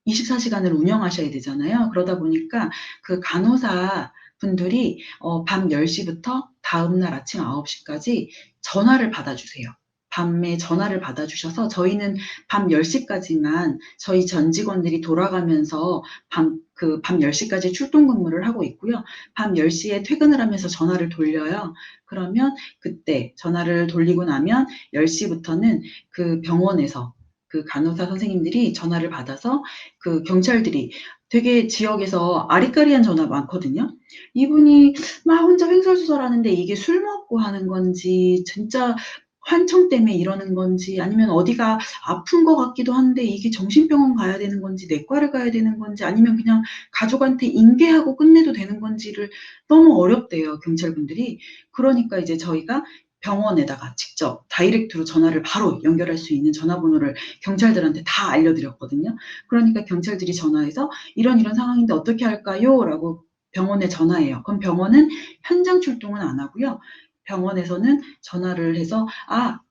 24시간을 운영하셔야 되잖아요. 그러다 보니까 그 간호사 분들이 밤 10시부터 다음날 아침 9시까지 전화를 받아주세요. 밤에 전화를 받아주셔서 저희는 밤 10시까지만 저희 전 직원들이 돌아가면서 밤 10시까지 출동 근무를 하고 있고요. 밤 10시에 퇴근을 하면서 전화를 돌려요. 그러면 그때 전화를 돌리고 나면 10시부터는 그 병원에서 그 간호사 선생님들이 전화를 받아서 그 경찰들이 되게 지역에서 아리까리한 전화 많거든요. 이분이 막 혼자 횡설수설하는데 이게 술 먹고 하는 건지 진짜 환청 때문에 이러는 건지 아니면 어디가 아픈 것 같기도 한데 이게 정신병원 가야 되는 건지 내과를 가야 되는 건지 아니면 그냥 가족한테 인계하고 끝내도 되는 건지를 너무 어렵대요, 경찰분들이. 그러니까 이제 저희가 병원에다가 직접 다이렉트로 전화를 바로 연결할 수 있는 전화번호를 경찰들한테 다 알려드렸거든요. 그러니까 경찰들이 전화해서 이런 상황인데 어떻게 할까요? 라고 병원에 전화해요. 그럼 병원은 현장 출동은 안 하고요. 병원에서는 전화를 해서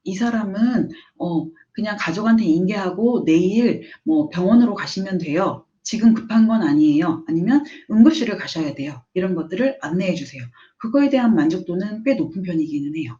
이 사람은 그냥 가족한테 인계하고 내일 뭐 병원으로 가시면 돼요. 지금 급한 건 아니에요. 아니면 응급실을 가셔야 돼요. 이런 것들을 안내해 주세요. 그거에 대한 만족도는 꽤 높은 편이기는 해요.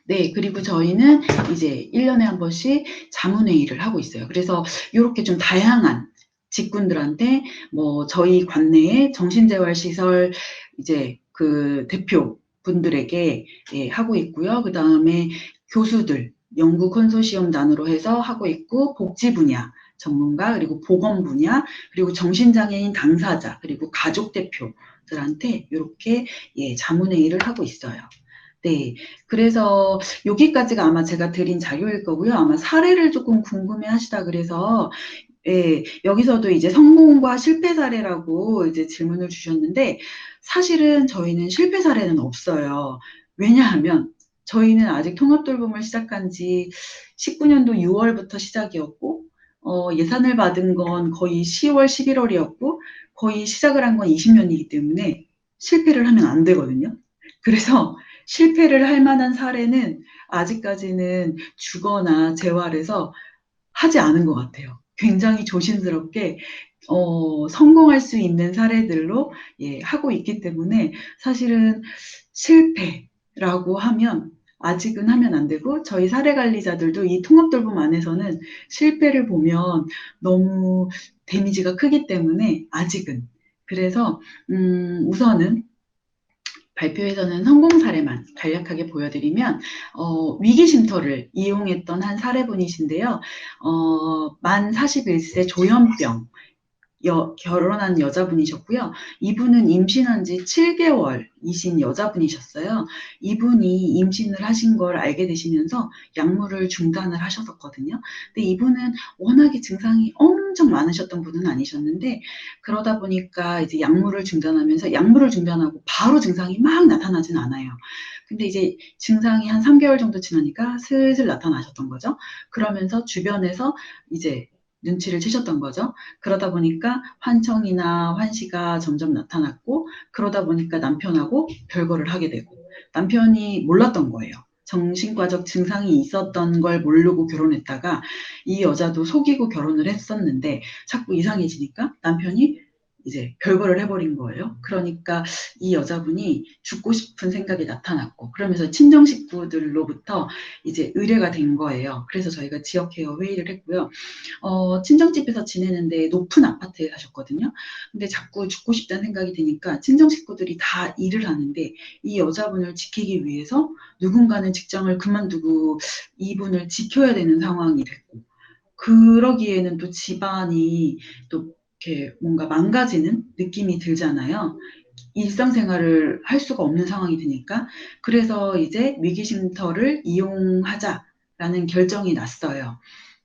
네, 그리고 저희는 이제 1년에 한 번씩 자문회의를 하고 있어요. 그래서 이렇게 좀 다양한 직군들한테 뭐 저희 관내에 정신재활시설 이제 그 대표분들에게 하고 있고요. 그 다음에 교수들, 연구 컨소시엄단으로 해서 하고 있고 복지 분야 전문가, 그리고 보건 분야, 그리고 정신장애인 당사자, 그리고 가족 대표들한테 이렇게 자문회의를 하고 있어요. 네. 그래서 여기까지가 아마 제가 드린 자료일 거고요. 아마 사례를 조금 궁금해 하시다 그래서 여기서도 이제 성공과 실패 사례라고 이제 질문을 주셨는데 사실은 저희는 실패 사례는 없어요. 왜냐하면 저희는 아직 통합돌봄을 시작한 지 19년도 6월부터 시작이었고 예산을 받은 건 거의 10월, 11월이었고 거의 시작을 한 건 20년이기 때문에 실패를 하면 안 되거든요. 그래서 실패를 할 만한 사례는 아직까지는 주거나 재활에서 하지 않은 것 같아요. 굉장히 조심스럽게 성공할 수 있는 사례들로 하고 있기 때문에 사실은 실패라고 하면 아직은 하면 안 되고 저희 사례관리자들도 이 통합돌봄 안에서는 실패를 보면 너무 데미지가 크기 때문에 아직은 그래서 우선은 발표에서는 성공 사례만 간략하게 보여드리면 위기쉼터를 이용했던 한 사례분이신데요. 만 41세 조현병 결혼한 여자분이셨고요. 이분은 임신한 지 7개월이신 여자분이셨어요. 이분이 임신을 하신 걸 알게 되시면서 약물을 중단을 하셨었거든요. 근데 이분은 워낙에 증상이 엄청 많으셨던 분은 아니셨는데 그러다 보니까 이제 약물을 중단하고 바로 증상이 막 나타나진 않아요. 근데 이제 증상이 한 3개월 정도 지나니까 슬슬 나타나셨던 거죠. 그러면서 주변에서 이제 눈치를 채셨던 거죠. 그러다 보니까 환청이나 환시가 점점 나타났고 그러다 보니까 남편하고 별거를 하게 되고 남편이 몰랐던 거예요. 정신과적 증상이 있었던 걸 모르고 결혼했다가 이 여자도 속이고 결혼을 했었는데 자꾸 이상해지니까 남편이 이제 별거를 해버린 거예요. 그러니까 이 여자분이 죽고 싶은 생각이 나타났고 그러면서 친정 식구들로부터 이제 의뢰가 된 거예요. 그래서 저희가 지역케어 회의를 했고요. 친정집에서 지내는데 높은 아파트에 사셨거든요. 근데 자꾸 죽고 싶다는 생각이 드니까 친정 식구들이 다 일을 하는데 이 여자분을 지키기 위해서 누군가는 직장을 그만두고 이분을 지켜야 되는 상황이 됐고 그러기에는 또 집안이 또 이렇게 뭔가 망가지는 느낌이 들잖아요. 일상생활을 할 수가 없는 상황이 되니까 그래서 이제 위기쉼터를 이용하자라는 결정이 났어요.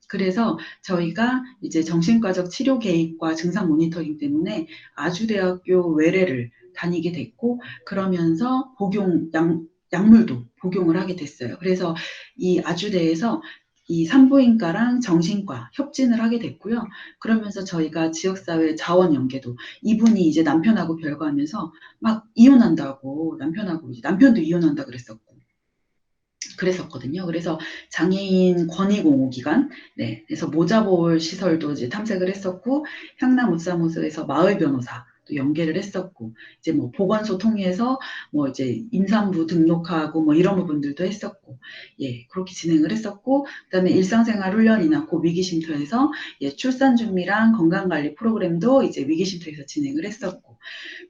그래서 저희가 이제 정신과적 치료 개입과 증상 모니터링 때문에 아주대학교 외래를 다니게 됐고 그러면서 약물도 복용을 하게 됐어요. 그래서 이 아주대에서 이 산부인과랑 정신과 협진을 하게 됐고요. 그러면서 저희가 지역사회 자원 연계도 이분이 이제 남편하고 별거하면서 막 이혼한다고 남편도 이혼한다 그랬었거든요. 그래서 장애인 권익옹호기관, 그래서 모자보호 시설도 이제 탐색을 했었고, 향남 우사무소에서 마을 변호사 또 연계를 했었고, 이제 뭐 보건소 통해서 뭐 이제 임산부 등록하고 뭐 이런 부분들도 했었고, 그렇게 진행을 했었고, 그다음에 일상생활 훈련이나 고 위기쉼터에서 출산 준비랑 건강관리 프로그램도 이제 위기쉼터에서 진행을 했었고,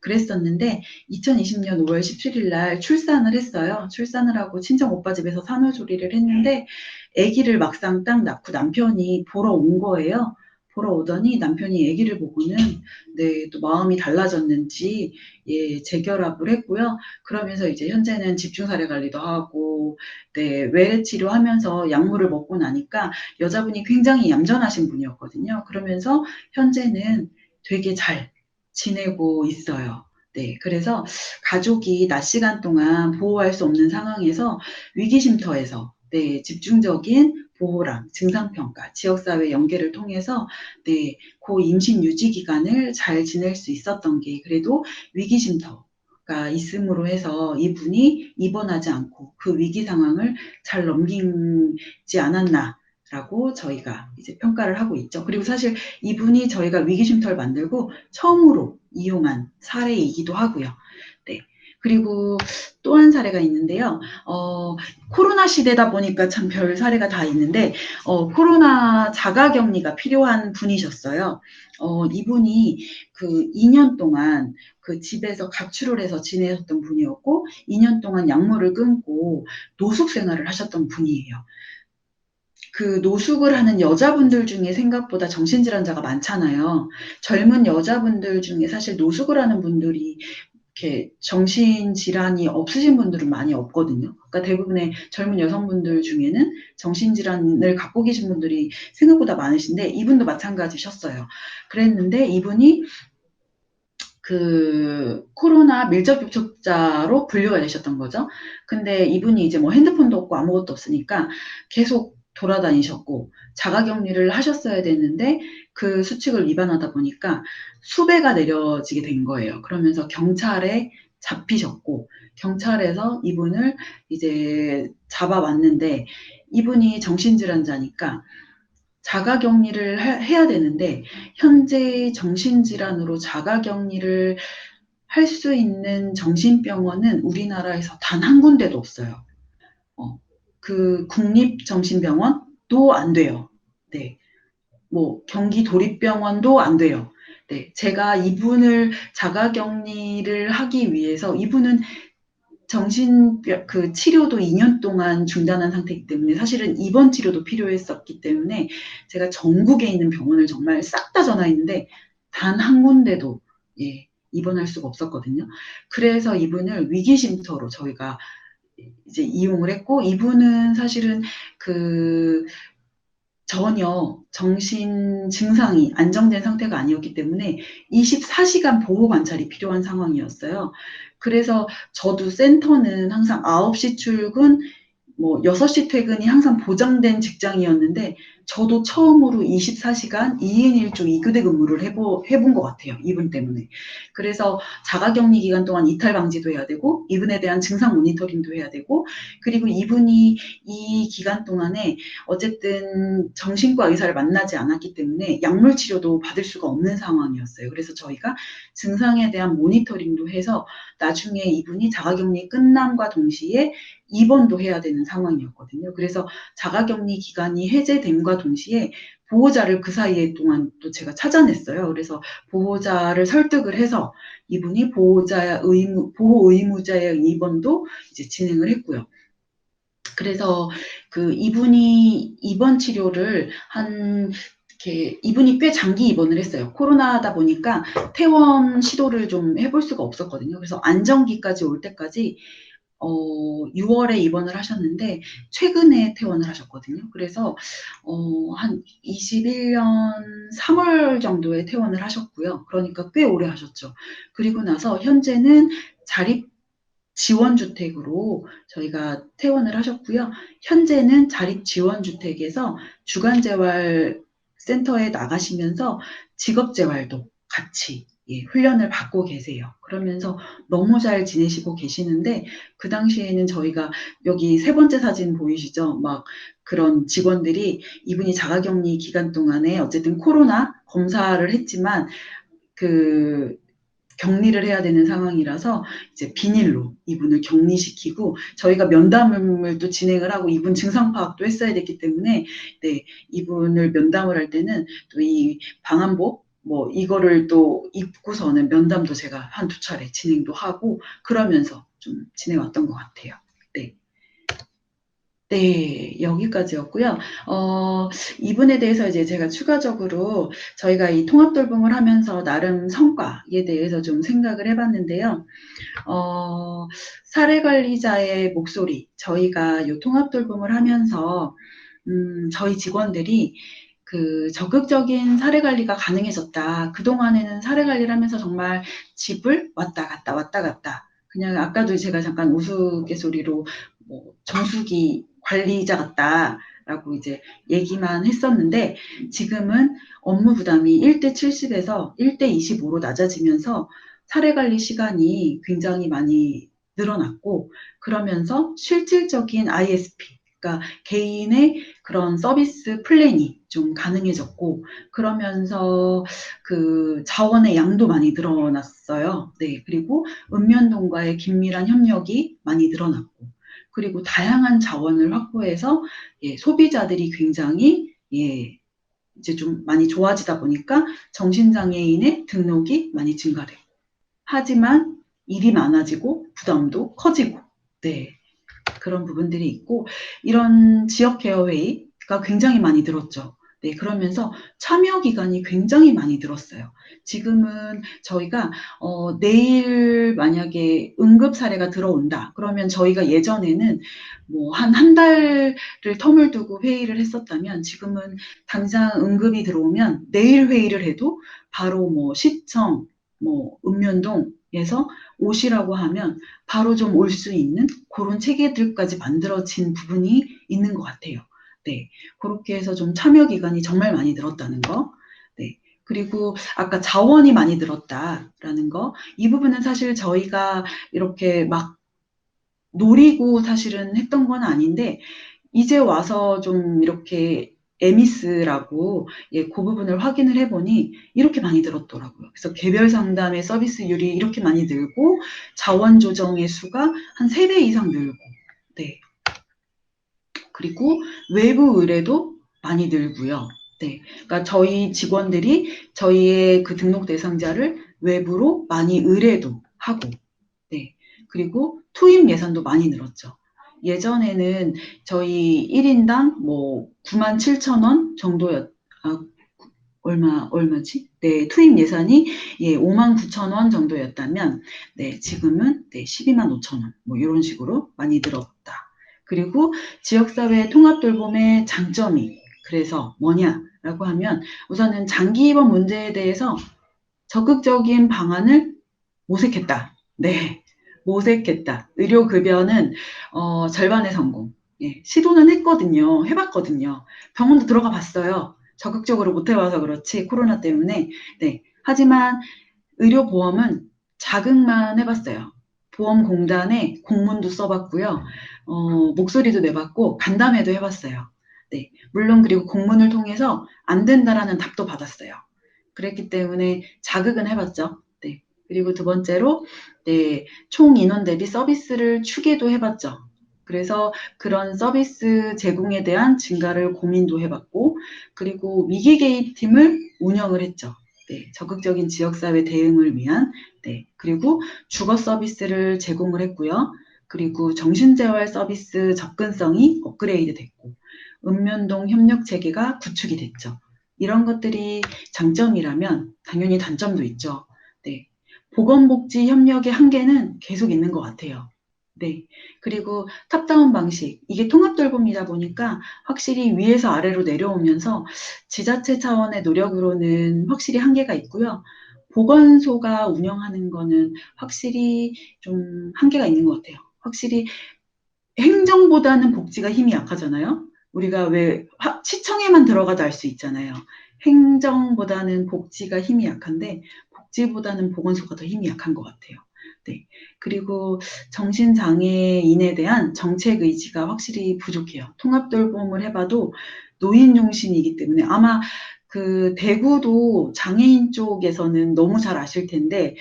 그랬었는데 2020년 5월 17일 날 출산을 했어요. 출산을 하고 친정 오빠 집에서 산후조리를 했는데 아기를 막상 딱 낳고 남편이 보러 온 거예요. 보러 오더니 남편이 아기를 보고는 또 마음이 달라졌는지 재결합을 했고요. 그러면서 이제 현재는 집중사례 관리도 하고 외래 치료하면서 약물을 먹고 나니까 여자분이 굉장히 얌전하신 분이었거든요. 그러면서 현재는 되게 잘 지내고 있어요. 그래서 가족이 낮 시간 동안 보호할 수 없는 상황에서 위기쉼터에서 집중적인 보호랑 증상평가, 지역사회 연계를 통해서 그 임신 유지 기간을 잘 지낼 수 있었던 게 그래도 위기쉼터가 있음으로 해서 이분이 입원하지 않고 그 위기 상황을 잘 넘기지 않았나 라고 저희가 이제 평가를 하고 있죠. 그리고 사실 이분이 저희가 위기쉼터를 만들고 처음으로 이용한 사례이기도 하고요. 그리고 또 한 사례가 있는데요. 코로나 시대다 보니까 참 별 사례가 다 있는데 코로나 자가격리가 필요한 분이셨어요. 이분이 그 2년 동안 그 집에서 가출을 해서 지내셨던 분이었고 2년 동안 약물을 끊고 노숙 생활을 하셨던 분이에요. 그 노숙을 하는 여자분들 중에 생각보다 정신질환자가 많잖아요. 젊은 여자분들 중에 사실 노숙을 하는 분들이 이렇게 정신질환이 없으신 분들은 많이 없거든요. 그러니까 대부분의 젊은 여성분들 중에는 정신질환을 갖고 계신 분들이 생각보다 많으신데 이분도 마찬가지셨어요. 그랬는데 이분이 그 코로나 밀접 접촉자로 분류가 되셨던 거죠. 근데 이분이 이제 뭐 핸드폰도 없고 아무것도 없으니까 계속 돌아다니셨고 자가격리를 하셨어야 되는데 그 수칙을 위반하다 보니까 수배가 내려지게 된 거예요. 그러면서 경찰에 잡히셨고 경찰에서 이분을 이제 잡아왔는데 이분이 정신질환자니까 자가격리를 해야 되는데 현재 정신질환으로 자가격리를 할 수 있는 정신병원은 우리나라에서 단 한 군데도 없어요. 그 국립정신병원도 안 돼요. 네. 뭐 경기도립병원도 안 돼요. 네. 제가 이분을 자가격리를 하기 위해서 이분은 정신병 그 치료도 2년 동안 중단한 상태이기 때문에 사실은 입원 치료도 필요했었기 때문에 제가 전국에 있는 병원을 정말 싹 다 전화했는데 단 한 군데도 예, 입원할 수가 없었거든요. 그래서 이분을 위기쉼터로 저희가 이제 이용을 했고 이분은 사실은 그 전혀 정신 증상이 안정된 상태가 아니었기 때문에 24시간 보호 관찰이 필요한 상황이었어요. 그래서 저도 센터는 항상 9시 출근, 뭐 6시 퇴근이 항상 보장된 직장이었는데 저도 처음으로 24시간 2인 1조 2교대 근무를 해본 것 같아요. 이분 때문에. 그래서 자가격리 기간 동안 이탈 방지도 해야 되고 이분에 대한 증상 모니터링도 해야 되고 그리고 이분이 이 기간 동안에 어쨌든 정신과 의사를 만나지 않았기 때문에 약물 치료도 받을 수가 없는 상황이었어요. 그래서 저희가 증상에 대한 모니터링도 해서 나중에 이분이 자가격리 끝남과 동시에 입원도 해야 되는 상황이었거든요. 그래서 자가격리 기간이 해제됨과 동시에 보호자를 그 사이에 동안 또 제가 찾아냈어요. 그래서 보호자를 설득을 해서 이분이 보호 의무자의 입원도 이제 진행을 했고요. 그래서 그 이분이 입원 치료를 이렇게 이분이 꽤 장기 입원을 했어요. 코로나다 보니까 퇴원 시도를 좀 해볼 수가 없었거든요. 그래서 안정기까지 올 때까지 6월에 입원을 하셨는데 최근에 퇴원을 하셨거든요. 그래서 한 21년 3월 정도에 퇴원을 하셨고요. 그러니까 꽤 오래 하셨죠. 그리고 나서 현재는 자립 지원주택으로 저희가 퇴원을 하셨고요. 현재는 자립지원주택에서 주간재활센터에 나가시면서 직업재활도 같이 예, 훈련을 받고 계세요. 그러면서 너무 잘 지내시고 계시는데 그 당시에는 저희가 여기 세 번째 사진 보이시죠? 막 그런 직원들이 이분이 자가격리 기간 동안에 어쨌든 코로나 검사를 했지만 그 격리를 해야 되는 상황이라서 이제 비닐로 이분을 격리시키고 저희가 면담을 또 진행을 하고 이분 증상 파악도 했어야 됐기 때문에 네, 이분을 면담을 할 때는 또 이 방한복 뭐 이거를 또 입고서는 면담도 제가 한두 차례 진행도 하고 그러면서 좀 지내왔던 것 같아요. 네. 네, 여기까지였고요. 이분에 대해서 이제 제가 추가적으로 저희가 이 통합돌봄을 하면서 나름 성과에 대해서 좀 생각을 해봤는데요. 사례관리자의 목소리, 저희가 이 통합돌봄을 하면서 저희 직원들이 그 적극적인 사례관리가 가능해졌다. 그동안에는 사례관리를 하면서 정말 집을 왔다 갔다 왔다 갔다. 그냥 아까도 제가 잠깐 우스갯소리로 뭐 정수기 관리자 같다라고 이제 얘기만 했었는데 지금은 업무 부담이 1대 70에서 1대 25로 낮아지면서 사례관리 시간이 굉장히 많이 늘어났고 그러면서 실질적인 ISP 그러니까 개인의 그런 서비스 플랜이 좀 가능해졌고 그러면서 그 자원의 양도 많이 늘어났어요. 네, 그리고 읍면동과의 긴밀한 협력이 많이 늘어났고 그리고 다양한 자원을 확보해서 예, 소비자들이 굉장히 예, 이제 좀 많이 좋아지다 보니까 정신장애인의 등록이 많이 증가되고 하지만 일이 많아지고 부담도 커지고 네. 그런 부분들이 있고 이런 지역 케어 회의 굉장히 많이 늘었죠. 네, 그러면서 참여 기간이 굉장히 많이 늘었어요. 지금은 저희가 내일 만약에 응급 사례가 들어온다. 그러면 저희가 예전에는 뭐 한 달을 텀을 두고 회의를 했었다면 지금은 당장 응급이 들어오면 내일 회의를 해도 바로 뭐 시청, 뭐 읍면동에서 오시라고 하면 바로 좀 올 수 있는 그런 체계들까지 만들어진 부분이 있는 것 같아요. 네. 그렇게 해서 좀 참여 기간이 정말 많이 늘었다는 거. 네. 그리고 아까 자원이 많이 늘었다라는 거. 이 부분은 사실 저희가 이렇게 막 노리고 사실은 했던 건 아닌데, 이제 와서 좀 이렇게 에미스라고 그 부분을 확인을 해보니 이렇게 많이 늘었더라고요. 그래서 개별 상담의 서비스율이 이렇게 많이 늘고 자원 조정의 수가 한 3배 이상 늘고, 네. 그리고 외부 의뢰도 많이 늘고요. 네. 그러니까 저희 직원들이 저희의 그 등록 대상자를 외부로 많이 의뢰도 하고, 네. 그리고 투입 예산도 많이 늘었죠. 예전에는 저희 1인당 뭐 97,000원 정도였, 얼마지? 네, 투입 예산이 59,000원 정도였다면, 네, 지금은 125,000원, 뭐 이런 식으로 많이 늘었다. 그리고 지역사회 통합돌봄의 장점이 그래서 뭐냐라고 하면 우선은 장기 입원 문제에 대해서 적극적인 방안을 모색했다. 네, 모색했다. 의료급여는 절반의 성공. 예, 시도는 했거든요. 해봤거든요. 병원도 들어가 봤어요. 적극적으로 못 해봐서 그렇지 코로나 때문에. 네, 하지만 의료보험은 자극만 해봤어요. 보험공단에 공문도 써봤고요. 목소리도 내봤고 간담회도 해봤어요. 네, 물론 그리고 공문을 통해서 안 된다라는 답도 받았어요. 그랬기 때문에 자극은 해봤죠. 네. 그리고 두 번째로 총 인원 대비 서비스를 추계도 해봤죠. 그래서 그런 서비스 제공에 대한 증가를 고민도 해봤고, 그리고 위기 개입팀을 운영을 했죠. 네, 적극적인 지역사회 대응을 위한, 네, 그리고 주거 서비스를 제공을 했고요. 그리고 정신재활 서비스 접근성이 업그레이드 됐고, 읍면동 협력 체계가 구축이 됐죠. 이런 것들이 장점이라면 당연히 단점도 있죠. 네. 보건복지 협력의 한계는 계속 있는 것 같아요. 네. 그리고 탑다운 방식, 이게 통합돌봄이다 보니까 확실히 위에서 아래로 내려오면서 지자체 차원의 노력으로는 확실히 한계가 있고요. 보건소가 운영하는 거는 확실히 좀 한계가 있는 것 같아요. 확실히 행정보다는 복지가 힘이 약하잖아요. 우리가 왜 시청에만 들어가도 알 수 있잖아요. 행정보다는 복지가 힘이 약한데 복지보다는 보건소가 더 힘이 약한 것 같아요. 네. 그리고 정신장애인에 대한 정책 의지가 확실히 부족해요. 통합돌봄을 해봐도 노인 중심이기 때문에 아마 그 대구도 장애인 쪽에서는 너무 잘 아실 텐데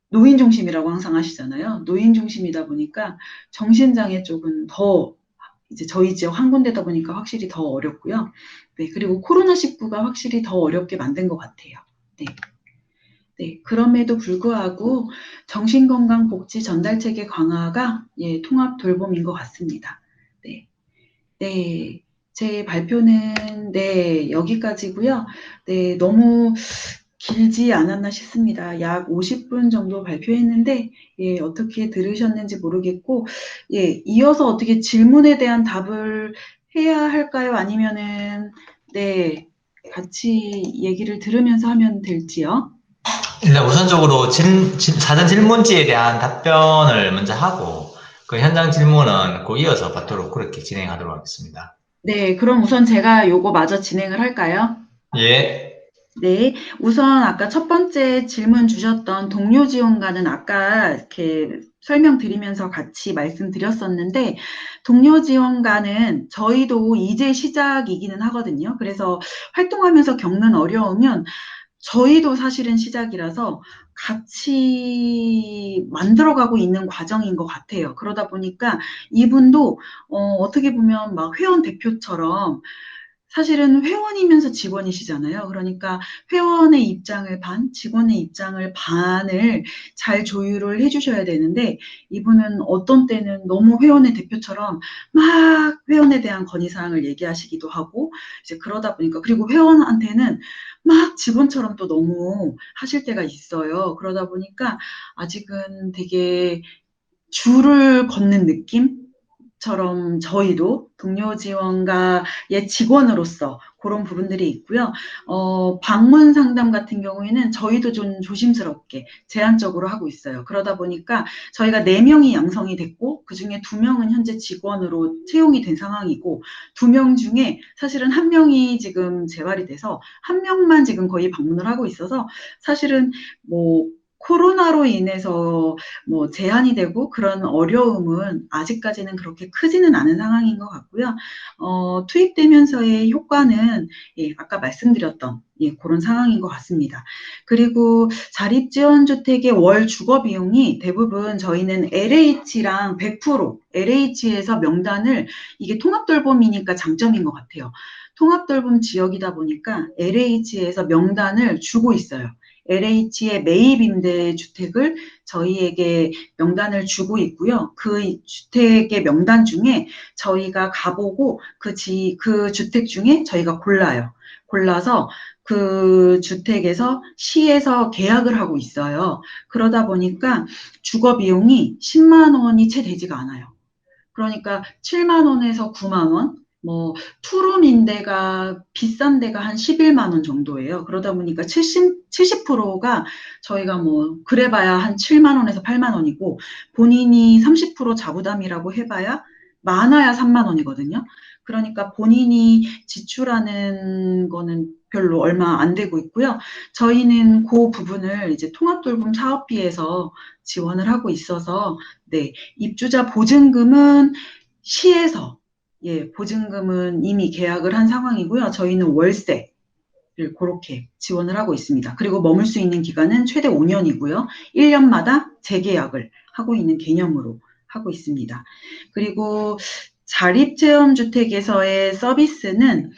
노인 중심이라고 항상 하시잖아요. 노인 중심이다 보니까 정신장애 쪽은 더 이제 저희 지역 한 군데다 보니까 확실히 더 어렵고요. 네, 그리고 코로나19가 확실히 더 어렵게 만든 것 같아요. 네. 네, 그럼에도 불구하고 정신건강복지 전달체계 강화가 통합 돌봄인 것 같습니다. 네, 네, 제 발표는 여기까지고요. 네, 너무 길지 않았나 싶습니다. 약 50분 정도 발표했는데 어떻게 들으셨는지 모르겠고 이어서 어떻게 질문에 대한 답을 해야 할까요? 아니면은 같이 얘기를 들으면서 하면 될지요? 일단 우선적으로 사전 질문지에 대한 답변을 먼저 하고 그 현장 질문은 그 이어서 받도록 그렇게 진행하도록 하겠습니다. 네, 그럼 우선 제가 요거 마저 진행을 할까요? 예. 네, 우선 아까 첫 번째 질문 주셨던 동료 지원관은 아까 이렇게 설명드리면서 같이 말씀드렸었는데, 동료 지원관은 저희도 이제 시작이기는 하거든요. 그래서 활동하면서 겪는 어려우면 저희도 사실은 시작이라서 같이 만들어가고 있는 과정인 것 같아요. 그러다 보니까 이분도 어떻게 보면 막 회원 대표처럼 사실은 회원이면서 직원이시잖아요. 그러니까 회원의 입장을 반, 직원의 입장을 반을 잘 조율을 해주셔야 되는데 이분은 어떤 때는 너무 회원의 대표처럼 막 회원에 대한 건의사항을 얘기하시기도 하고 이제 그러다 보니까 그리고 회원한테는 막 직원처럼 또 너무 하실 때가 있어요. 그러다 보니까 아직은 되게 줄을 걷는 느낌처럼 저희도 동료 지원가의 직원으로서 그런 부분들이 있고요. 방문 상담 같은 경우에는 저희도 좀 조심스럽게 제한적으로 하고 있어요. 그러다 보니까 저희가 4명이 양성이 됐고 그중에 2명은 현재 직원으로 채용이 된 상황이고 2명 중에 사실은 1명이 지금 재활이 돼서 1명만 지금 거의 방문을 하고 있어서 사실은 뭐 코로나로 인해서 뭐 제한이 되고 그런 어려움은 아직까지는 그렇게 크지는 않은 상황인 것 같고요. 투입되면서의 효과는 예, 아까 말씀드렸던 예, 그런 상황인 것 같습니다. 그리고 자립지원주택의 월 주거 비용이 대부분 저희는 LH랑 100% LH에서 명단을 이게 통합돌봄이니까 장점인 것 같아요. 통합돌봄 지역이다 보니까 LH에서 명단을 주고 있어요. LH의 매입임대주택을 저희에게 명단을 주고 있고요. 그 주택의 명단 중에 저희가 가보고 그 주택 중에 저희가 골라요. 골라서 그 주택에서 시에서 계약을 하고 있어요. 그러다 보니까 주거 비용이 10만 원이 채 되지가 않아요. 그러니까 7만 원에서 9만 원, 뭐 투룸 임대가 비싼 데가 한 11만 원 정도예요. 그러다 보니까 70%가 저희가 뭐 그래봐야 한 7만 원에서 8만 원이고 본인이 30% 자부담이라고 해봐야 많아야 3만 원이거든요. 그러니까 본인이 지출하는 거는 별로 얼마 안 되고 있고요. 저희는 그 부분을 이제 통합돌봄 사업비에서 지원을 하고 있어서 네, 입주자 보증금은 시에서 예, 보증금은 이미 계약을 한 상황이고요. 저희는 월세를 그렇게 지원을 하고 있습니다. 그리고 머물 수 있는 기간은 최대 5년이고요. 1년마다 재계약을 하고 있는 개념으로 하고 있습니다. 그리고 자립체험주택에서의 서비스는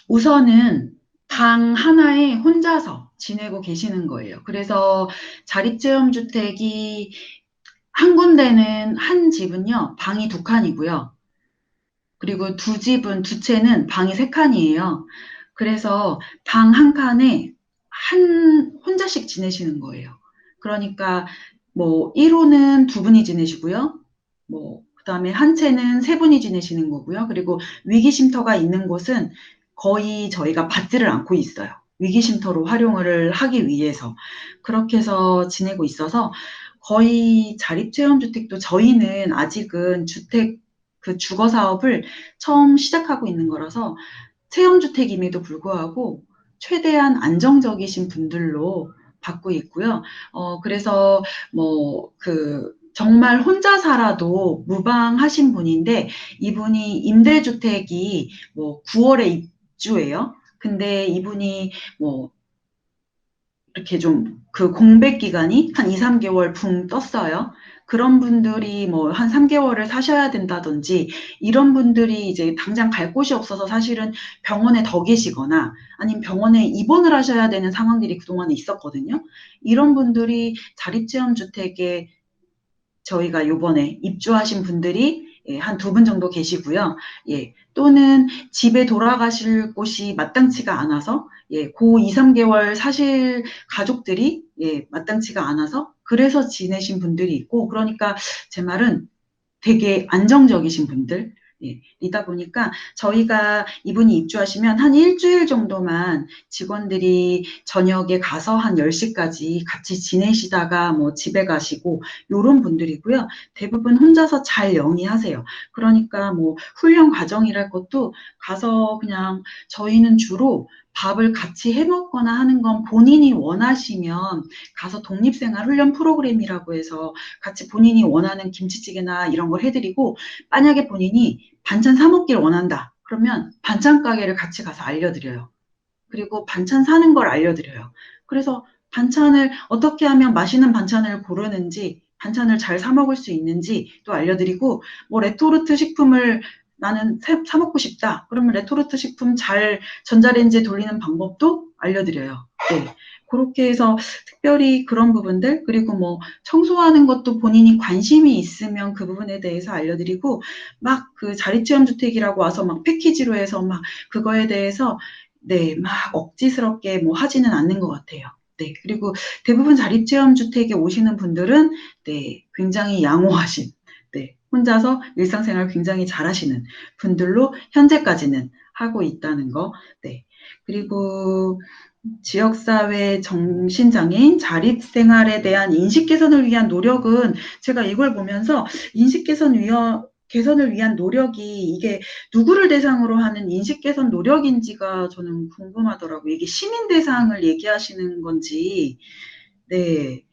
우선은 방 하나에 혼자서 지내고 계시는 거예요. 그래서 자립체험주택이 한 군데는 한 집은요, 방이 2칸이고요. 그리고 두 채는 방이 3칸이에요. 그래서 방 한 칸에 혼자씩 지내시는 거예요. 그러니까 뭐 1호는 2분이 지내시고요. 뭐 그다음에 한 채는 3분이 지내시는 거고요. 그리고 위기 쉼터가 있는 곳은 거의 저희가 받지를 않고 있어요. 위기 쉼터로 활용을 하기 위해서 그렇게 해서 지내고 있어서 거의 자립체험주택도 저희는 아직은 그 주거 사업을 처음 시작하고 있는 거라서 체험주택임에도 불구하고 최대한 안정적이신 분들로 받고 있고요. 그래서 정말 혼자 살아도 무방하신 분인데 이분이 임대주택이 뭐 9월에 입주해요. 근데 이분이 뭐 이렇게 좀 그 공백 기간이 한 2, 3개월 붕 떴어요. 그런 분들이 뭐 한 3개월을 사셔야 된다든지 이런 분들이 이제 당장 갈 곳이 없어서 사실은 병원에 더 계시거나 아니면 병원에 입원을 하셔야 되는 상황들이 그동안에 있었거든요. 이런 분들이 자립체험주택에 저희가 요번에 입주하신 분들이 예, 한 2분 정도 계시고요. 예, 또는 집에 돌아가실 곳이 마땅치가 않아서 예, 그 2, 3개월 사실 가족들이 예, 마땅치가 않아서 그래서 지내신 분들이 있고 그러니까 제 말은 되게 안정적이신 분들 예, 이다 보니까 저희가 이분이 입주하시면 한 일주일 정도만 직원들이 저녁에 가서 한 10시까지 같이 지내시다가 뭐 집에 가시고 요런 분들이고요. 대부분 혼자서 잘 영위하세요. 그러니까 뭐 훈련 과정이랄 것도 가서 그냥 저희는 주로 밥을 같이 해 먹거나 하는 건 본인이 원하시면 가서 독립생활 훈련 프로그램이라고 해서 같이 본인이 원하는 김치찌개나 이런 걸 해드리고 만약에 본인이 반찬 사 먹길 원한다. 그러면 반찬 가게를 같이 가서 알려드려요. 그리고 반찬 사는 걸 알려드려요. 그래서 반찬을 어떻게 하면 맛있는 반찬을 고르는지 반찬을 잘 사 먹을 수 있는지 또 알려드리고 뭐 레토르트 식품을 나는 사 먹고 싶다. 그러면 레토르트 식품 잘 전자레인지에 돌리는 방법도 알려드려요. 네. 그렇게 해서 특별히 그런 부분들, 그리고 뭐 청소하는 것도 본인이 관심이 있으면 그 부분에 대해서 알려드리고, 막 그 자립체험주택이라고 와서 막 패키지로 해서 막 그거에 대해서 네, 막 억지스럽게 뭐 하지는 않는 것 같아요. 네. 그리고 대부분 자립체험주택에 오시는 분들은 네, 굉장히 양호하신, 네, 혼자서 일상생활 굉장히 잘하시는 분들로 현재까지는 하고 있다는 거. 네. 그리고 지역사회 정신장애인 자립생활에 대한 인식 개선을 위한 노력은 제가 이걸 보면서 인식 개선을 위한 노력이 이게 누구를 대상으로 하는 인식 개선 노력인지가 저는 궁금하더라고요. 이게 시민 대상을 얘기하시는 건지. 네.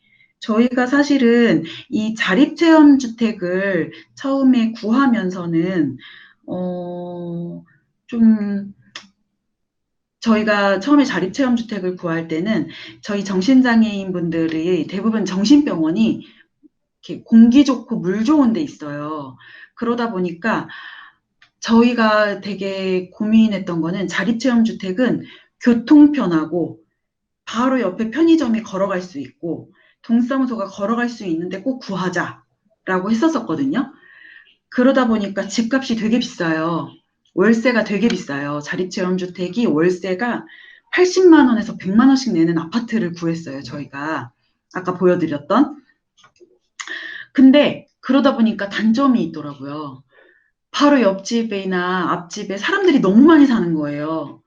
저희가 사실은 이 자립체험주택을 처음에 구하면서는, 좀, 저희가 처음에 자립체험주택을 구할 때는 저희 정신장애인 분들이 대부분 정신병원이 이렇게 공기 좋고 물 좋은 데 있어요. 그러다 보니까 저희가 되게 고민했던 거는 자립체험주택은 교통편하고 바로 옆에 편의점이 걸어갈 수 있고 동사무소가 걸어갈 수 있는데 꼭 구하자라고 했었거든요. 그러다 보니까 집값이 되게 비싸요. 월세가 되게 비싸요. 자립체험주택이 월세가 80만 원에서 100만 원씩 내는 아파트를 구했어요. 저희가 아까 보여드렸던. 근데 그러다 보니까 단점이 있더라고요. 바로 옆집이나 앞집에 사람들이 너무 많이 사는 거예요.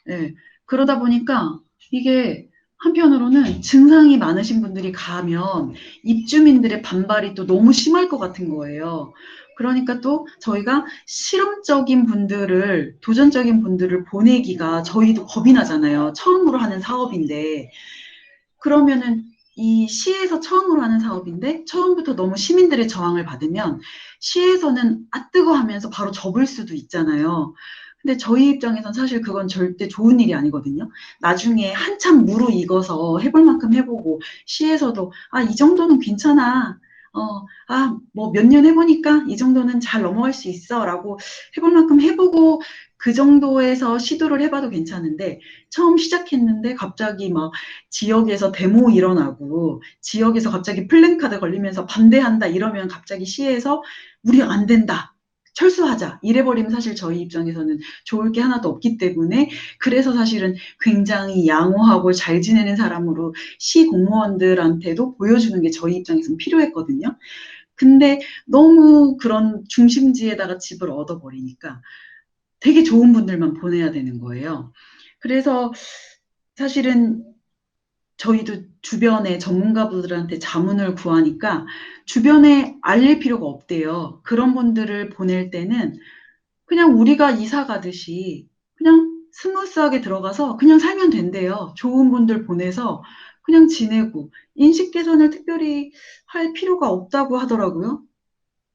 네. 그러다 보니까 이게 한편으로는 증상이 많으신 분들이 가면 입주민들의 반발이 또 너무 심할 것 같은 거예요. 그러니까 또 저희가 실험적인 분들을, 도전적인 분들을 보내기가 저희도 겁이 나잖아요. 처음으로 하는 사업인데. 그러면은 이 시에서 처음으로 하는 사업인데 처음부터 너무 시민들의 저항을 받으면 시에서는 아 뜨거 하면서 바로 접을 수도 있잖아요. 근데 저희 입장에선 사실 그건 절대 좋은 일이 아니거든요. 나중에 한참 무르익어서 해볼 만큼 해보고 시에서도 아, 이 정도는 괜찮아. 뭐 몇 년 해보니까 이 정도는 잘 넘어갈 수 있어. 라고 해볼 만큼 해보고 그 정도에서 시도를 해봐도 괜찮은데 처음 시작했는데 갑자기 막 지역에서 데모 일어나고 지역에서 갑자기 플랜카드 걸리면서 반대한다 이러면 갑자기 시에서 우리 안 된다. 철수하자. 이래버리면 사실 저희 입장에서는 좋을 게 하나도 없기 때문에 그래서 사실은 굉장히 양호하고 잘 지내는 사람으로 시 공무원들한테도 보여주는 게 저희 입장에서는 필요했거든요. 근데 너무 그런 중심지에다가 집을 얻어버리니까 되게 좋은 분들만 보내야 되는 거예요. 그래서 사실은 저희도 주변에 전문가분들한테 자문을 구하니까 주변에 알릴 필요가 없대요. 그런 분들을 보낼 때는 그냥 우리가 이사 가듯이 그냥 스무스하게 들어가서 그냥 살면 된대요. 좋은 분들 보내서 그냥 지내고 인식 개선을 특별히 할 필요가 없다고 하더라고요.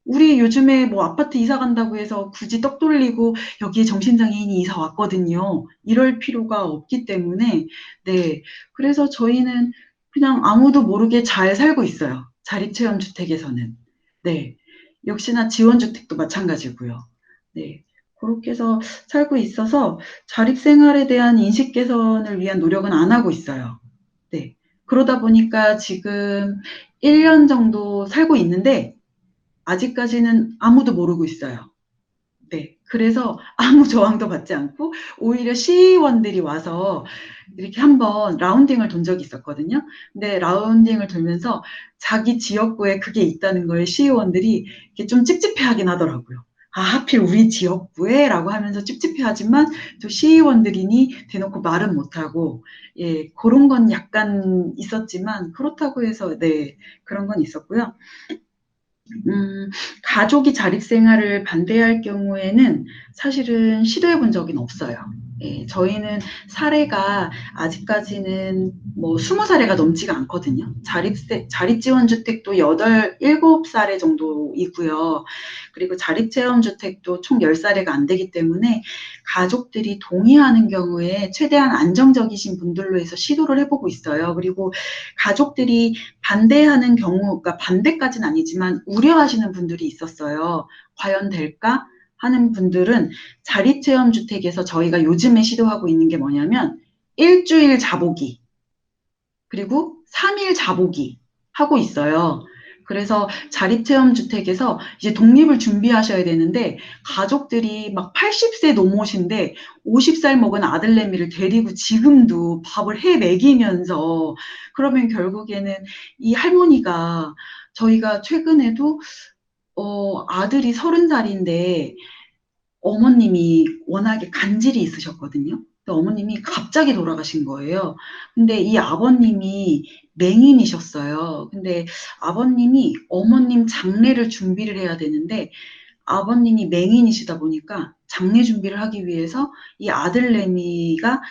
우리 요즘에 뭐 아파트 이사 간다고 해서 굳이 떡 돌리고 여기에 정신장애인이 이사 왔거든요. 이럴 필요가 없기 때문에, 네. 그래서 저희는 그냥 아무도 모르게 잘 살고 있어요. 자립체험주택에서는. 네. 역시나 지원주택도 마찬가지고요. 네. 그렇게 해서 살고 있어서 자립생활에 대한 인식 개선을 위한 노력은 안 하고 있어요. 네. 그러다 보니까 지금 1년 정도 살고 있는데 아직까지는 아무도 모르고 있어요. 네. 그래서 아무 저항도 받지 않고 오히려 시의원들이 와서 이렇게 한번 라운딩을 돈 적이 있었거든요. 근데 라운딩을 돌면서 자기 지역구에 그게 있다는 거에 시의원들이 이렇게 좀 찝찝해하긴 하더라고요. 아, 하필 우리 지역구에? 라고 하면서 찝찝해하지만 또 시의원들이니 대놓고 말은 못하고, 예, 그런 건 약간 있었지만 그렇다고 해서, 네, 그런 건 있었고요. 가족이 자립생활을 반대할 경우에는 사실은 시도해 본 적은 없어요. 예, 저희는 사례가 아직까지는 뭐 20사례가 넘지가 않거든요. 자립지원주택도 8, 7사례 정도이고요. 그리고 자립체험주택도 총 10사례가 안 되기 때문에 가족들이 동의하는 경우에 최대한 안정적이신 분들로 해서 시도를 해보고 있어요. 그리고 가족들이 반대하는 경우, 그러니까 반대까지는 아니지만 우려하시는 분들이 있었어요. 과연 될까? 하는 분들은 자립체험주택에서 저희가 요즘에 시도하고 있는 게 뭐냐면 일주일 자보기 그리고 3일 자보기 하고 있어요. 그래서 자립체험주택에서 이제 독립을 준비하셔야 되는데 가족들이 막 80세 노모신데 50살 먹은 아들내미를 데리고 지금도 밥을 해 먹이면서 그러면 결국에는 이 할머니가 저희가 최근에도 아들이 30살인데 어머님이 워낙에 간질이 있으셨거든요. 근데 어머님이 갑자기 돌아가신 거예요. 근데 이 아버님이 맹인이셨어요. 근데 아버님이 어머님 장례를 준비를 해야 되는데 아버님이 맹인이시다 보니까 장례 준비를 하기 위해서 이 아들내미가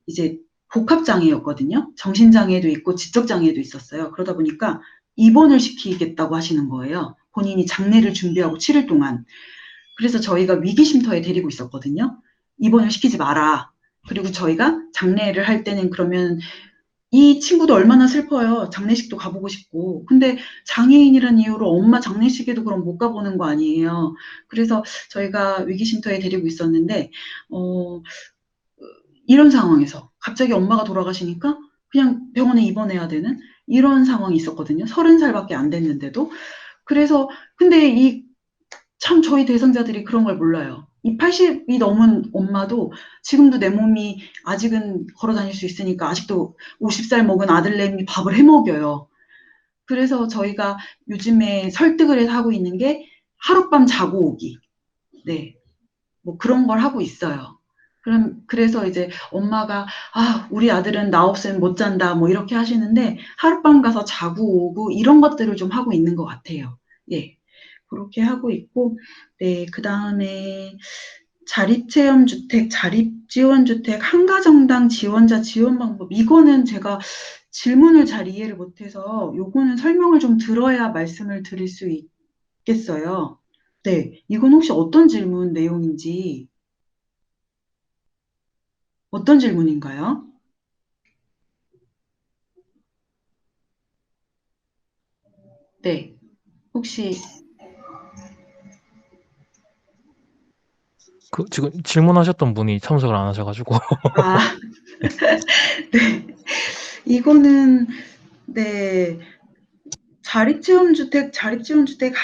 이제 복합장애였거든요. 정신장애도 있고 지적장애도 있었어요. 그러다 보니까 입원을 시키겠다고 하시는 거예요. 본인이 장례를 준비하고 7일 동안. 그래서 저희가 위기쉼터에 데리고 있었거든요. 입원을 시키지 마라. 그리고 저희가 장례를 할 때는 그러면 이 친구도 얼마나 슬퍼요. 장례식도 가보고 싶고. 근데 장애인이라는 이유로 엄마 장례식에도 그럼 못 가보는 거 아니에요. 그래서 저희가 위기쉼터에 데리고 있었는데, 이런 상황에서 갑자기 엄마가 돌아가시니까 그냥 병원에 입원해야 되는 이런 상황이 있었거든요. 30살밖에 안 됐는데도. 그래서 근데 참 저희 대상자들이 그런 걸 몰라요. 이 80이 넘은 엄마도 지금도 내 몸이 아직은 걸어 다닐 수 있으니까 아직도 50살 먹은 아들내미 밥을 해 먹여요. 그래서 저희가 요즘에 설득을 해서 하고 있는 게 하룻밤 자고 오기. 네. 뭐 그런 걸 하고 있어요. 그래서 이제 엄마가, 우리 아들은 나 없으면 못 잔다, 뭐 이렇게 하시는데, 하룻밤 가서 자고 오고, 이런 것들을 좀 하고 있는 것 같아요. 예. 그렇게 하고 있고, 네. 그 다음에 자립체험주택, 자립지원주택, 한가정당 지원자 지원 방법. 이거는 제가 질문을 잘 이해를 못해서, 요거는 설명을 좀 들어야 말씀을 드릴 수 있겠어요. 네. 이건 혹시 어떤 질문 내용인지, 어떤 질문인가요? 네. 혹시, 지금 질문하셨던 분이 참석을 안 하셔가지고. 아, 네. 이거는, 네. 자립지원주택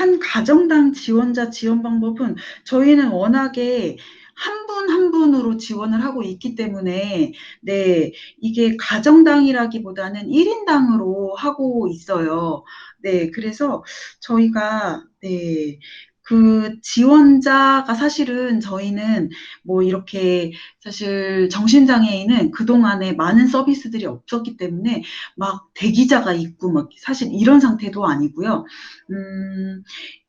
한 가정당 지원자 지원 방법은 저희는 워낙에 한 분 한 분으로 지원을 하고 있기 때문에, 네. 이게 가정당이라기보다는 1인당으로 하고 있어요. 네. 그래서 저희가, 네. 그 지원자가 사실은 저희는 뭐 이렇게 사실 정신장애인은 그동안에 많은 서비스들이 없었기 때문에 막 대기자가 있고 막 사실 이런 상태도 아니고요.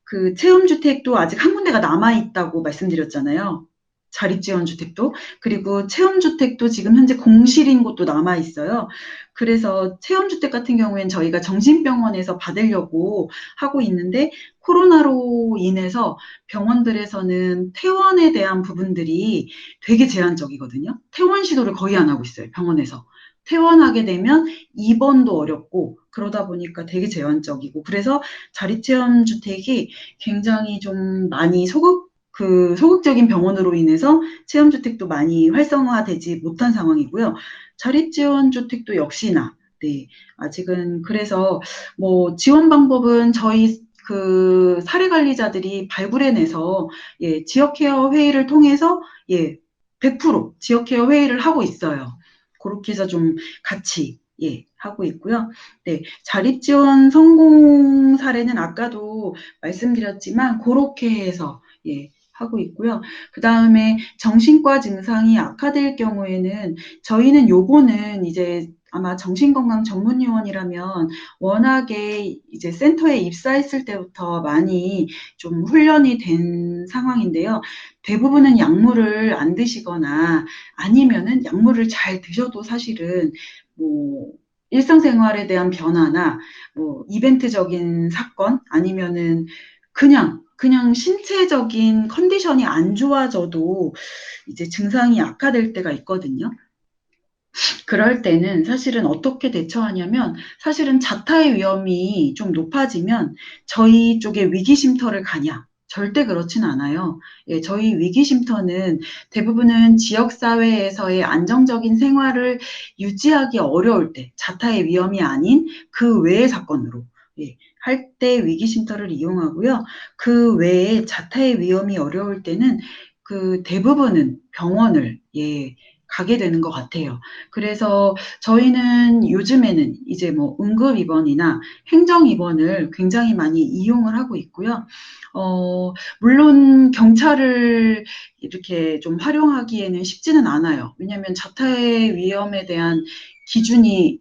그 체험주택도 아직 한 군데가 남아있다고 말씀드렸잖아요. 자립지원주택도. 그리고 체험주택도 지금 현재 공실인 곳도 남아있어요. 그래서 체험주택 같은 경우에는 저희가 정신병원에서 받으려고 하고 있는데 코로나로 인해서 병원들에서는 퇴원에 대한 부분들이 되게 제한적이거든요. 퇴원 시도를 거의 안 하고 있어요. 병원에서. 퇴원하게 되면 입원도 어렵고 그러다 보니까 되게 제한적이고 그래서 자립체험주택이 굉장히 좀 많이 소극적인 병원으로 인해서 체험주택도 많이 활성화되지 못한 상황이고요. 자립지원주택도 역시나 네, 아직은 그래서 뭐 지원 방법은 저희 그 사례관리자들이 발굴해내서 예, 지역케어 회의를 통해서 예, 100% 지역케어 회의를 하고 있어요. 그렇게 해서 좀 같이 예, 하고 있고요. 네, 자립지원 성공 사례는 아까도 말씀드렸지만 그렇게 해서 예, 하고 있고요. 그 다음에 정신과 증상이 악화될 경우에는 저희는 요거는 이제 아마 정신건강 전문요원이라면 워낙에 이제 센터에 입사했을 때부터 많이 좀 훈련이 된 상황인데요. 대부분은 약물을 안 드시거나 아니면은 약물을 잘 드셔도 사실은 뭐 일상생활에 대한 변화나 뭐 이벤트적인 사건 아니면은 그냥 신체적인 컨디션이 안 좋아져도 이제 증상이 악화될 때가 있거든요. 그럴 때는 사실은 어떻게 대처하냐면 사실은 자타의 위험이 좀 높아지면 저희 쪽에 위기쉼터를 가냐 절대 그렇진 않아요. 예, 저희 위기쉼터는 대부분은 지역사회에서의 안정적인 생활을 유지하기 어려울 때, 자타의 위험이 아닌 그 외의 사건으로, 예, 할 때 위기쉼터를 이용하고요. 그 외에 자타의 위험이 어려울 때는 그 대부분은 병원을, 예, 가게 되는 것 같아요. 그래서 저희는 요즘에는 이제 뭐 응급입원이나 행정입원을 굉장히 많이 이용을 하고 있고요. 물론 경찰을 이렇게 좀 활용하기에는 쉽지는 않아요. 왜냐하면 자타의 위험에 대한 기준이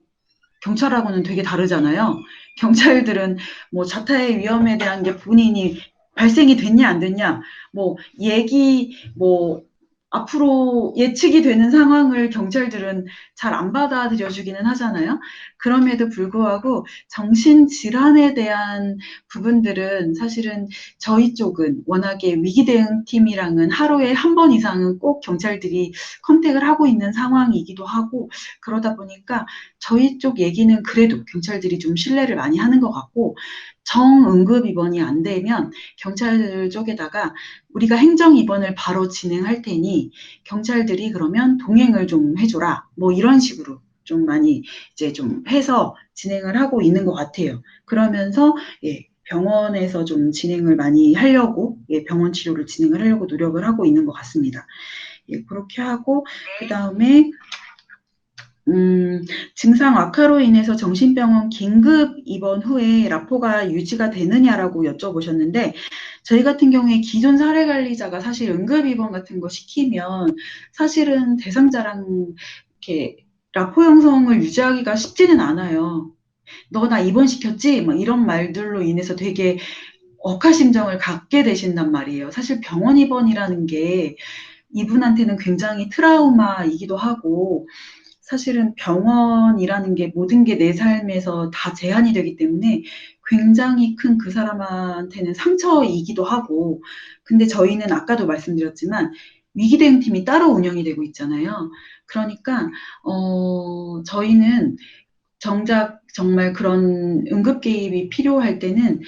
경찰하고는 되게 다르잖아요. 경찰들은 뭐 자타의 위험에 대한 게 본인이 발생이 됐냐 안 됐냐, 뭐 뭐 앞으로 예측이 되는 상황을 경찰들은 잘 안 받아들여 주기는 하잖아요. 그럼에도 불구하고 정신질환에 대한 부분들은 사실은 저희 쪽은 워낙에 위기대응팀이랑은 하루에 한 번 이상은 꼭 경찰들이 컨택을 하고 있는 상황이기도 하고, 그러다 보니까 저희 쪽 얘기는 그래도 경찰들이 좀 신뢰를 많이 하는 것 같고, 정응급 입원이 안 되면 경찰 쪽에다가 우리가 행정 입원을 바로 진행할 테니 경찰들이 그러면 동행을 좀 해줘라, 뭐 이런 식으로 좀 많이 이제 좀 해서 진행을 하고 있는 것 같아요. 그러면서 예, 병원에서 좀 진행을 많이 하려고, 예, 병원 치료를 진행을 하려고 노력을 하고 있는 것 같습니다. 예, 그렇게 하고 그다음에 증상 악화로 인해서 정신병원 긴급 입원 후에 라포가 유지가 되느냐라고 여쭤보셨는데, 저희 같은 경우에 기존 사례 관리자가 사실 응급 입원 같은 거 시키면 사실은 대상자랑 이렇게 라포 형성을 유지하기가 쉽지는 않아요. 너 나 입원시켰지? 막 이런 말들로 인해서 되게 억하심정을 갖게 되신단 말이에요. 사실 병원 입원이라는 게 이분한테는 굉장히 트라우마이기도 하고, 사실은 병원이라는 게 모든 게 내 삶에서 다 제한이 되기 때문에 굉장히 큰 그 사람한테는 상처이기도 하고, 근데 저희는 아까도 말씀드렸지만 위기대응팀이 따로 운영이 되고 있잖아요. 그러니까 저희는 정작 정말 그런 응급 개입이 필요할 때는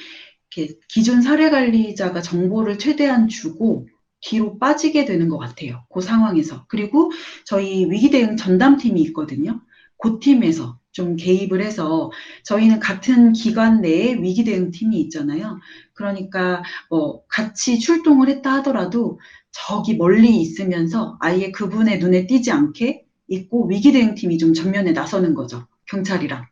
이렇게 기존 사례 관리자가 정보를 최대한 주고 뒤로 빠지게 되는 것 같아요. 그 상황에서. 그리고 저희 위기대응 전담팀이 있거든요. 그 팀에서 좀 개입을 해서, 저희는 같은 기관 내에 위기대응팀이 있잖아요. 그러니까 뭐 같이 출동을 했다 하더라도 저기 멀리 있으면서 아예 그분의 눈에 띄지 않게 있고, 위기대응팀이 좀 전면에 나서는 거죠. 경찰이랑.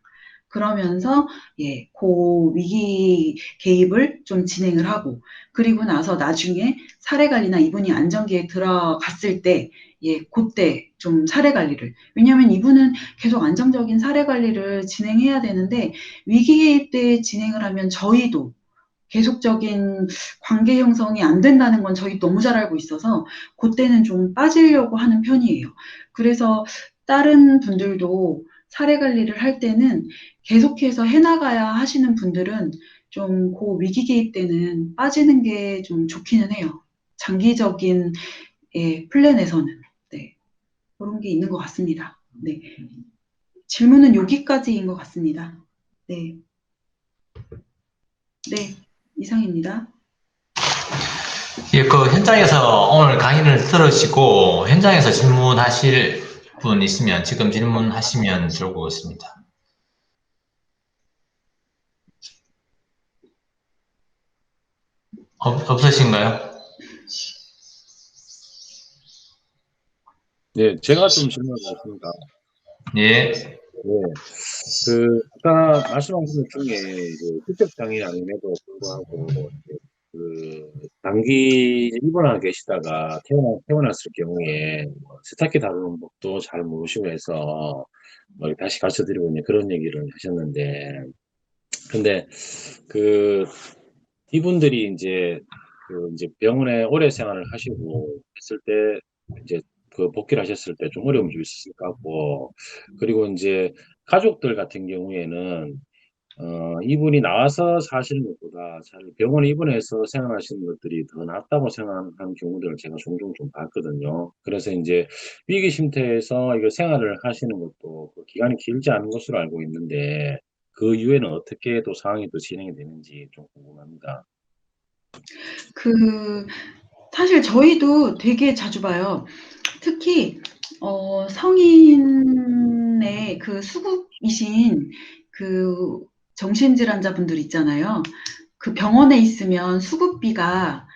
그러면서 예, 그 위기 개입을 좀 진행을 하고, 그리고 나서 나중에 사례 관리나 이분이 안정기에 들어갔을 때, 예, 그때 좀 사례 관리를, 왜냐하면 이분은 계속 안정적인 사례 관리를 진행해야 되는데 위기 개입 때 진행을 하면 저희도 계속적인 관계 형성이 안 된다는 건 저희 너무 잘 알고 있어서 그때는 좀 빠지려고 하는 편이에요. 그래서 다른 분들도 사례 관리를 할 때는 계속해서 해나가야 하시는 분들은 좀 그 위기 개입 때는 빠지는 게 좀 좋기는 해요. 장기적인 예, 플랜에서는. 네, 그런 게 있는 것 같습니다. 네, 질문은 여기까지인 것 같습니다. 네, 네, 이상입니다. 예, 그 현장에서 오늘 강의를 들으시고 현장에서 질문하실 분 있으면 지금 질문하시면 좋을 것 같습니다. 없으신가요? 네, 제가 좀 질문하겠습니다. 예. 네, 아까 말씀하신 것 중에, 지적 장애 아님에도 불구하고, 단기 입원하고 계시다가 태어났을 경우에, 세탁기 다루는 법도 잘 모르시고 해서, 다시 가르쳐 드리고 있는 그런 얘기를 하셨는데, 근데, 이분들이 이제 병원에 오래 생활을 하시고 했을 때, 이제 복귀를 하셨을 때 좀 어려움이 좀 있으실 것 같고, 그리고 이제 가족들 같은 경우에는, 이분이 나와서 사시는 것보다 차라리 병원에 입원해서 생활하시는 것들이 더 낫다고 생각하는 경우들을 제가 종종 좀 봤거든요. 그래서 이제 위기 쉼터에서 이거 생활을 하시는 것도 그 기간이 길지 않은 것으로 알고 있는데, 그 이후에는 어떻게 또 상황이 또 진행이 되는지 좀 궁금합니다. 그 사실 저희도 되게 자주 봐요. 특히 성인의 그 수급이신 그 정신질환자분들 있잖아요. 그 병원에 있으면 수급비가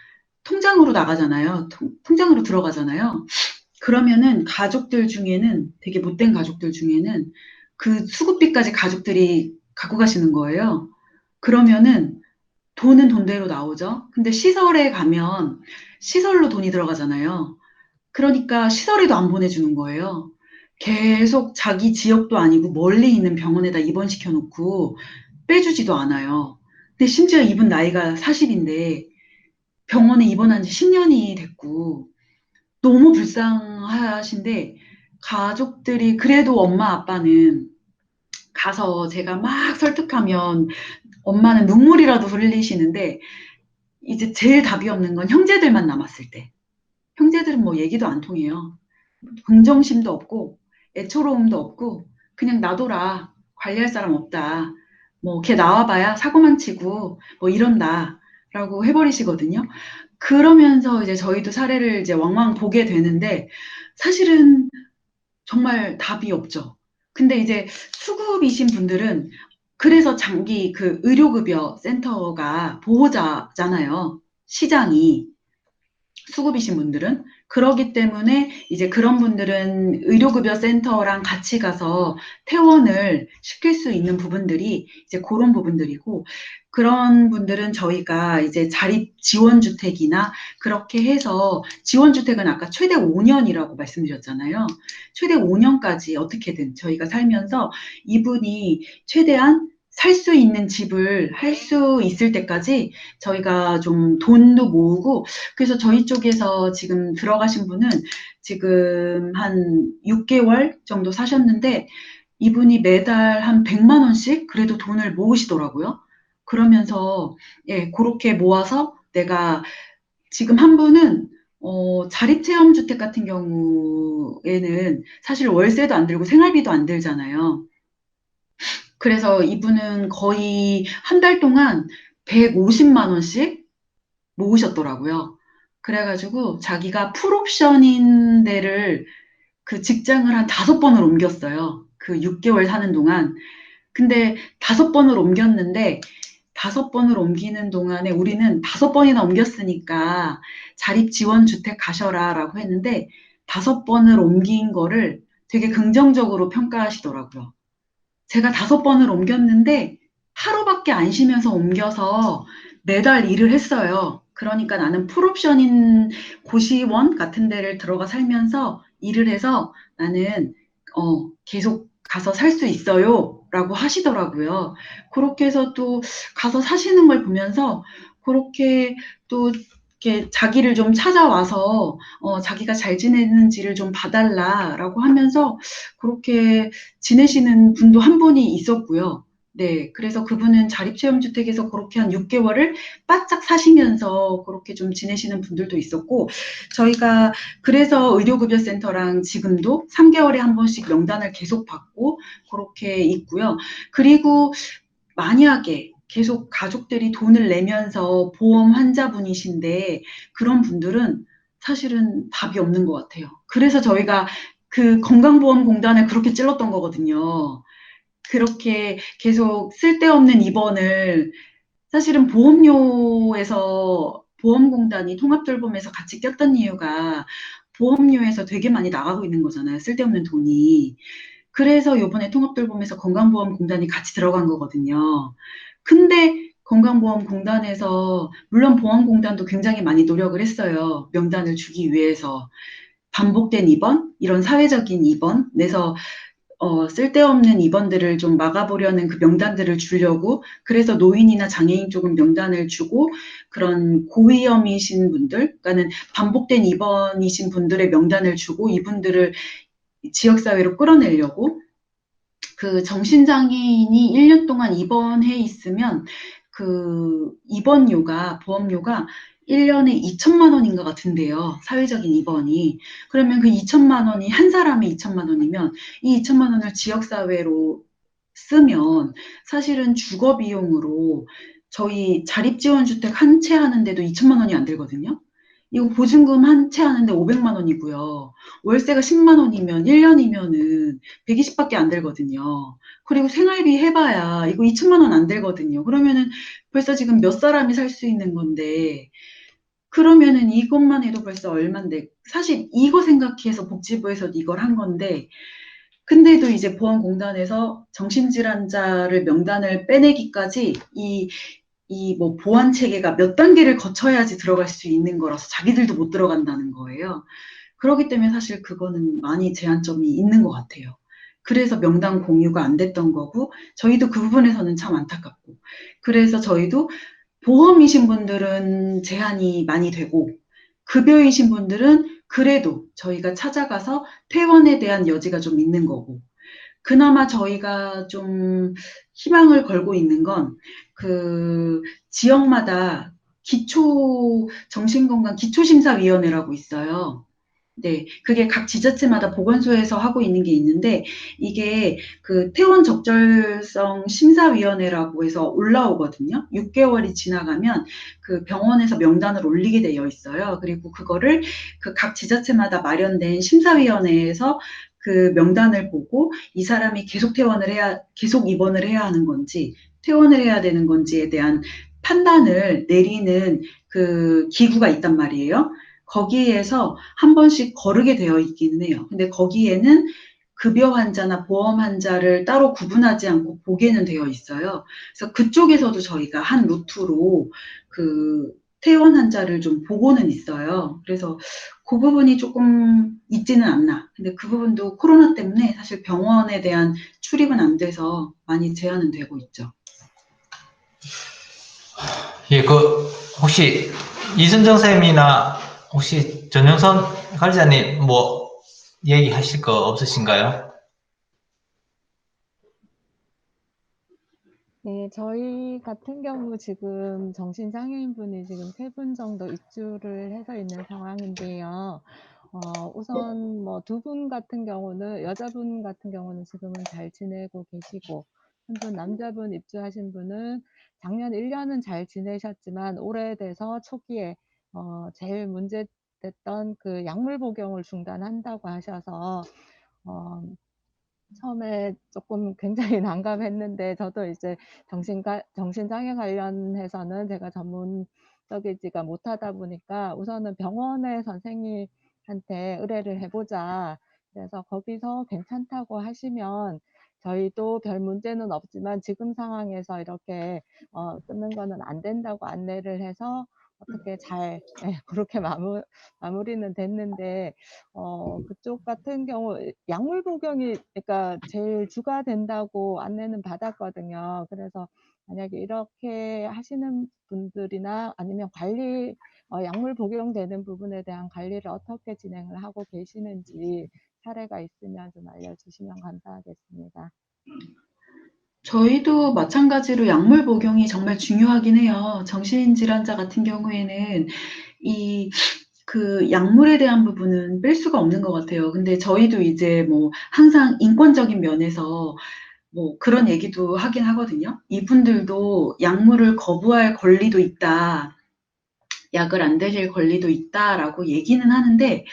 통장으로 나가잖아요. 통장으로 들어가잖아요. 그러면은 가족들 중에는 되게 못된 가족들 중에는 그 수급비까지 가족들이 갖고 가시는 거예요. 그러면은 돈은 돈대로 나오죠. 근데 시설에 가면 시설로 돈이 들어가잖아요. 그러니까 시설에도 안 보내주는 거예요. 계속 자기 지역도 아니고 멀리 있는 병원에다 입원시켜 놓고 빼주지도 않아요. 근데 심지어 이분 나이가 40인데 병원에 입원한 지 10년이 됐고 너무 불쌍하신데 가족들이 그래도 엄마 아빠는 가서 제가 막 설득하면 엄마는 눈물이라도 흘리시는데 이제 제일 답이 없는 건 형제들만 남았을 때. 형제들은 뭐 얘기도 안 통해요. 긍정심도 없고 애처로움도 없고 그냥 놔둬라. 관리할 사람 없다. 뭐 걔 나와봐야 사고만 치고 뭐 이런다라고 해버리시거든요. 그러면서 이제 저희도 사례를 이제 왕왕 보게 되는데 사실은 정말 답이 없죠. 근데 이제 수급이신 분들은 그래서 장기 그 의료급여 센터가 보호자잖아요. 시장이. 수급이신 분들은. 그러기 때문에 이제 그런 분들은 의료급여 센터랑 같이 가서 퇴원을 시킬 수 있는 부분들이 이제 그런 부분들이고, 그런 분들은 저희가 이제 자립 지원주택이나 그렇게 해서 지원주택은 아까 최대 5년이라고 말씀드렸잖아요. 최대 5년까지 어떻게든 저희가 살면서 이분이 최대한 살 수 있는 집을 할 수 있을 때까지 저희가 좀 돈도 모으고 그래서 저희 쪽에서 지금 들어가신 분은 지금 한 6개월 정도 사셨는데 이분이 매달 한 100만 원씩 그래도 돈을 모으시더라고요. 그러면서 예, 그렇게 모아서 내가 지금 한 분은 자립체험주택 같은 경우에는 사실 월세도 안 들고 생활비도 안 들잖아요. 그래서 이분은 거의 한 달 동안 150만 원씩 모으셨더라고요. 그래가지고 자기가 풀옵션인 데를 그 직장을 한 5번을 옮겼어요. 그 6개월 사는 동안. 근데 5번을 옮겼는데 5번을 옮기는 동안에 우리는 5번이나 옮겼으니까 자립지원주택 가셔라라고 했는데 5번을 옮긴 거를 되게 긍정적으로 평가하시더라고요. 제가 5번을 옮겼는데 하루밖에 안 쉬면서 옮겨서 매달 일을 했어요. 그러니까 나는 풀옵션인 고시원 같은 데를 들어가 살면서 일을 해서 나는 계속 가서 살 수 있어요. 라고 하시더라고요. 그렇게 해서 또 가서 사시는 걸 보면서 그렇게 또 이렇게 자기를 좀 찾아와서 자기가 잘 지내는지를 좀 봐달라라고 하면서 그렇게 지내시는 분도 한 분이 있었고요. 네, 그래서 그분은 자립체험주택에서 그렇게 한 6개월을 바짝 사시면서 그렇게 좀 지내시는 분들도 있었고, 저희가 그래서 의료급여센터랑 지금도 3개월에 한 번씩 명단을 계속 받고 그렇게 있고요. 그리고 만약에 계속 가족들이 돈을 내면서 보험 환자분이신데 그런 분들은 사실은 답이 없는 것 같아요. 그래서 저희가 그 건강보험공단을 그렇게 찔렀던 거거든요. 그렇게 계속 쓸데없는 입원을 사실은 보험료에서 보험공단이 통합돌봄에서 같이 꼈던 이유가 보험료에서 되게 많이 나가고 있는 거잖아요. 쓸데없는 돈이. 그래서 요번에 통합돌봄에서 건강보험공단이 같이 들어간 거거든요. 근데 건강보험공단에서 물론 보험공단도 굉장히 많이 노력을 했어요. 명단을 주기 위해서. 반복된 입원, 이런 사회적인 입원, 내서 쓸데없는 입원들을 좀 막아보려는 그 명단들을 주려고 그래서 노인이나 장애인 쪽은 명단을 주고 그런 고위험이신 분들, 그러니까는 반복된 입원이신 분들의 명단을 주고 이분들을 지역사회로 끌어내려고 그 정신장애인이 1년 동안 입원해 있으면 그 입원료가, 보험료가 1년에 2천만 원인가 같은데요. 사회적인 입원이. 그러면 그 2천만 원이 한 사람이 2천만 원이면 이 2천만 원을 지역사회로 쓰면 사실은 주거 비용으로 저희 자립지원주택 한 채 하는데도 2천만 원이 안 들거든요. 이거 보증금 한 채 하는데 500만 원이고요. 월세가 10만 원이면 1년이면은 120밖에 안 들거든요. 그리고 생활비 해봐야 이거 2천만 원 안 들거든요. 그러면은 벌써 지금 몇 사람이 살 수 있는 건데, 그러면은 이것만 해도 벌써 얼만데, 사실 이거 생각해서 복지부에서 이걸 한 건데, 근데도 이제 보건공단에서 정신질환자를 명단을 빼내기까지 이 뭐 보완 체계가 몇 단계를 거쳐야지 들어갈 수 있는 거라서 자기들도 못 들어간다는 거예요. 그렇기 때문에 사실 그거는 많이 제한점이 있는 것 같아요. 그래서 명단 공유가 안 됐던 거고, 저희도 그 부분에서는 참 안타깝고, 그래서 저희도 보험이신 분들은 제한이 많이 되고, 급여이신 분들은 그래도 저희가 찾아가서 퇴원에 대한 여지가 좀 있는 거고, 그나마 저희가 좀 희망을 걸고 있는 건 그 지역마다 기초 정신건강 기초심사위원회라고 있어요. 네, 그게 각 지자체마다 보건소에서 하고 있는 게 있는데, 이게 그 퇴원 적절성 심사위원회라고 해서 올라오거든요. 6개월이 지나가면 그 병원에서 명단을 올리게 되어 있어요. 그리고 그거를 그 각 지자체마다 마련된 심사위원회에서 그 명단을 보고 이 사람이 계속 계속 입원을 해야 하는 건지, 퇴원을 해야 되는 건지에 대한 판단을 내리는 그 기구가 있단 말이에요. 거기에서 한 번씩 거르게 되어 있기는 해요. 근데 거기에는 급여 환자나 보험 환자를 따로 구분하지 않고 보게는 되어 있어요. 그래서 그쪽에서도 저희가 한 루트로 그 퇴원 환자를 좀 보고는 있어요. 그래서 그 부분이 조금 있지는 않나. 근데 그 부분도 코로나 때문에 사실 병원에 대한 출입은 안 돼서 많이 제한은 되고 있죠. 예, 혹시 이순정 쌤이나 혹시 전영선 관리자님 뭐 얘기하실 거 없으신가요? 네, 저희 같은 경우 지금 정신장애인분이 지금 3분 정도 입주를 해서 있는 상황인데요. 우선 뭐 2분 같은 경우는, 여자분 같은 경우는 지금은 잘 지내고 계시고, 한 분 남자분 입주하신 분은 작년 1년은 잘 지내셨지만 오래돼서 초기에 제일 문제됐던 그 약물 복용을 중단한다고 하셔서 처음에 조금 굉장히 난감했는데, 저도 이제 정신장애 관련해서는 제가 전문적이지가 못하다 보니까 우선은 병원의 선생님한테 의뢰를 해보자. 그래서 거기서 괜찮다고 하시면 저희도 별 문제는 없지만 지금 상황에서 이렇게 끊는 거는 안 된다고 안내를 해서 어떻게 잘 그렇게 마무리는 됐는데, 그쪽 같은 경우 약물 복용이 그러니까 제일 주가 된다고 안내는 받았거든요. 그래서 만약에 이렇게 하시는 분들이나 아니면 관리, 약물 복용되는 부분에 대한 관리를 어떻게 진행을 하고 계시는지 사례가 있으면 좀 알려주시면 감사하겠습니다. 저희도 마찬가지로 약물 복용이 정말 중요하긴 해요. 정신질환자 같은 경우에는 그 약물에 대한 부분은 뺄 수가 없는 것 같아요. 근데 저희도 이제 뭐 항상 인권적인 면에서 뭐 그런 얘기도 하긴 하거든요. 이분들도 약물을 거부할 권리도 있다. 약을 안 드실 권리도 있다라고 얘기는 하는데,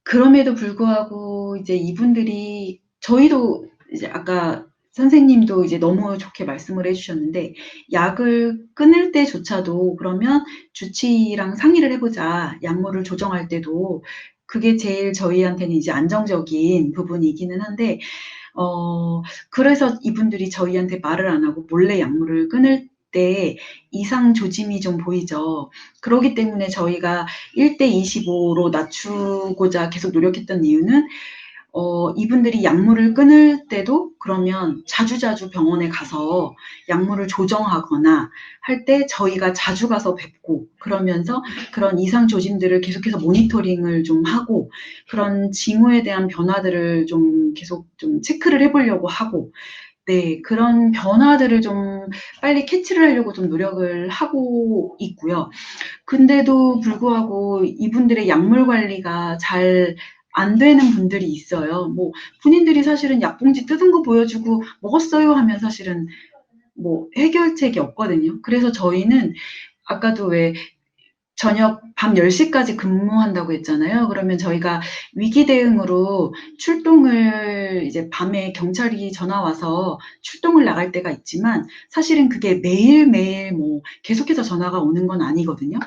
그럼에도 불구하고 이제 이분들이, 저희도 이제 아까 선생님도 이제 너무 좋게 말씀을 해주셨는데, 약을 끊을 때조차도 그러면 주치의랑 상의를 해보자. 약물을 조정할 때도 그게 제일 저희한테는 이제 안정적인 부분이기는 한데, 그래서 이분들이 저희한테 말을 안 하고 몰래 약물을 끊을 때 이상 조짐이 좀 보이죠. 그렇기 때문에 저희가 1:25로 낮추고자 계속 노력했던 이유는, 이분들이 약물을 끊을 때도 그러면 자주자주 병원에 가서 약물을 조정하거나 할 때 저희가 자주 가서 뵙고, 그러면서 그런 이상 조짐들을 계속해서 모니터링을 좀 하고, 그런 징후에 대한 변화들을 좀 계속 좀 체크를 해보려고 하고, 네, 그런 변화들을 좀 빨리 캐치를 하려고 좀 노력을 하고 있고요. 근데도 불구하고 이분들의 약물 관리가 잘 안 되는 분들이 있어요. 뭐 본인들이 사실은 약봉지 뜯은 거 보여주고 먹었어요 하면 사실은 뭐 해결책이 없거든요. 그래서 저희는 아까도 왜 저녁 밤 10시까지 근무한다고 했잖아요. 그러면 저희가 위기 대응으로 출동을 이제 밤에 경찰이 전화 와서 출동을 나갈 때가 있지만 사실은 그게 매일매일 뭐 계속해서 전화가 오는 건 아니거든요.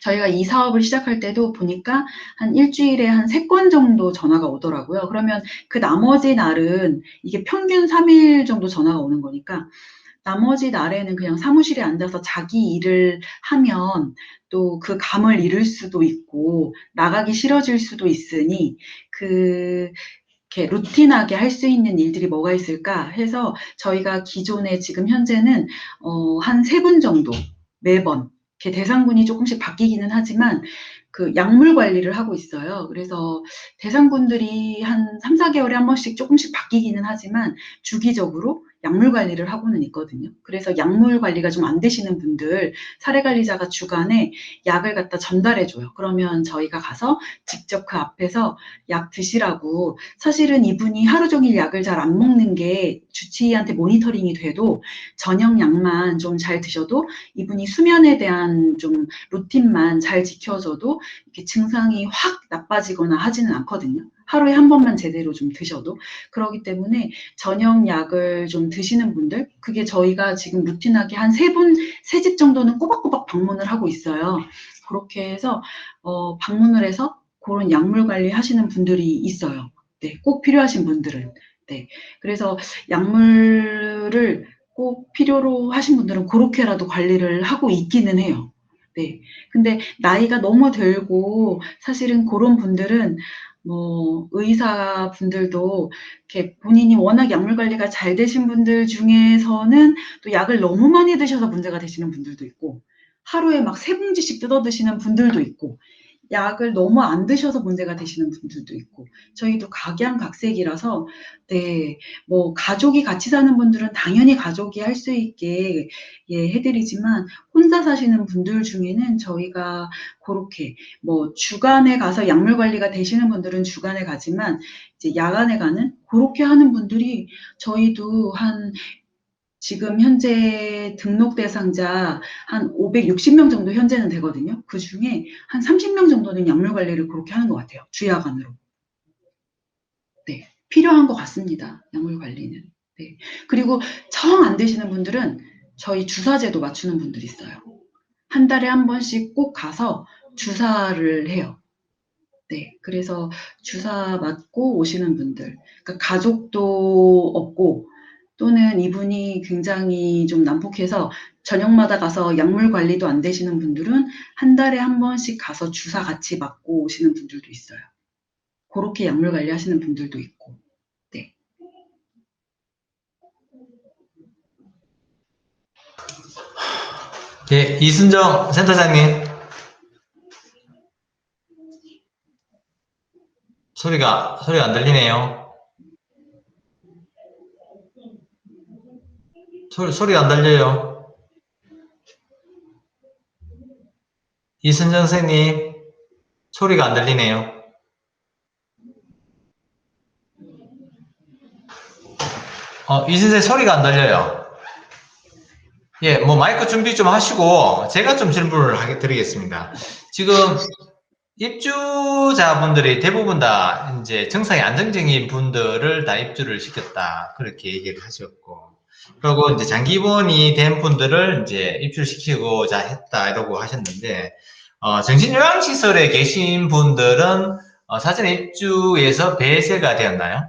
저희가 이 사업을 시작할 때도 보니까 한 일주일에 한 3건 정도 전화가 오더라고요. 그러면 그 나머지 날은 이게 평균 3일 정도 전화가 오는 거니까 나머지 날에는 그냥 사무실에 앉아서 자기 일을 하면 또 그 감을 잃을 수도 있고 나가기 싫어질 수도 있으니 이렇게 루틴하게 할 수 있는 일들이 뭐가 있을까 해서 저희가 기존에 지금 현재는 한 3분 정도 매번 이렇게 대상군이 조금씩 바뀌기는 하지만 그 약물 관리를 하고 있어요. 그래서 대상군들이 한 3-4개월에 한 번씩 조금씩 바뀌기는 하지만 주기적으로 약물 관리를 하고는 있거든요. 그래서 약물 관리가 좀 안 되시는 분들 사례관리자가 주간에 약을 갖다 전달해 줘요. 그러면 저희가 가서 직접 그 앞에서 약 드시라고 사실은 이분이 하루 종일 약을 잘 안 먹는 게 주치의한테 모니터링이 돼도 저녁 약만 좀 잘 드셔도 이분이 수면에 대한 좀 루틴만 잘 지켜줘도 이렇게 증상이 확 나빠지거나 하지는 않거든요. 하루에 한 번만 제대로 좀 드셔도. 그렇기 때문에 저녁 약을 좀 드시는 분들, 그게 저희가 지금 루틴하게 한 3집 정도는 꼬박꼬박 방문을 하고 있어요. 그렇게 해서 방문을 해서 그런 약물 관리 하시는 분들이 있어요. 네, 꼭 필요하신 분들은. 네, 그래서 약물을 꼭 필요로 하신 분들은 그렇게라도 관리를 하고 있기는 해요. 네, 근데 나이가 너무 들고 사실은 그런 분들은 뭐 의사분들도 이렇게 본인이 워낙 약물 관리가 잘 되신 분들 중에서는 또 약을 너무 많이 드셔서 문제가 되시는 분들도 있고 하루에 막 3봉지씩 뜯어 드시는 분들도 있고 약을 너무 안 드셔서 문제가 되시는 분들도 있고 저희도 각양각색이라서 네, 뭐 가족이 같이 사는 분들은 당연히 가족이 할 수 있게 해드리지만 혼자 사시는 분들 중에는 저희가 그렇게 뭐 주간에 가서 약물 관리가 되시는 분들은 주간에 가지만 이제 야간에 가는 그렇게 하는 분들이 저희도 지금 현재 등록 대상자 한 560명 정도 현재는 되거든요. 그 중에 한 30명 정도는 약물 관리를 그렇게 하는 것 같아요. 주야간으로. 네, 필요한 것 같습니다. 약물 관리는. 네. 그리고 정 안 되시는 분들은 저희 주사제도 맞추는 분들이 있어요. 한 달에 한 번씩 꼭 가서 주사를 해요. 네, 그래서 주사 맞고 오시는 분들, 그러니까 가족도 없고 또는 이분이 굉장히 좀 난폭해서 저녁마다 가서 약물 관리도 안 되시는 분들은 한 달에 한 번씩 가서 주사 같이 맞고 오시는 분들도 있어요. 그렇게 약물 관리하시는 분들도 있고. 네. 예, 이순정 센터장님. 소리가 안 들리네요. 소리가 안 들려요. 이순정 선생님, 소리가 안 들리네요. 이순재 소리가 안 들려요. 예, 뭐 마이크 준비 좀 하시고 제가 좀 질문을 드리겠습니다. 지금 입주자분들이 대부분 다 이제 증상이 안정적인 분들을 다 입주를 시켰다. 그렇게 얘기를 하셨고. 그리고 이제 장기 입원이 된 분들을 이제 입주를 시키고자 했다. 이러고 하셨는데, 정신요양시설에 계신 분들은 사전에 입주에서 배제가 되었나요?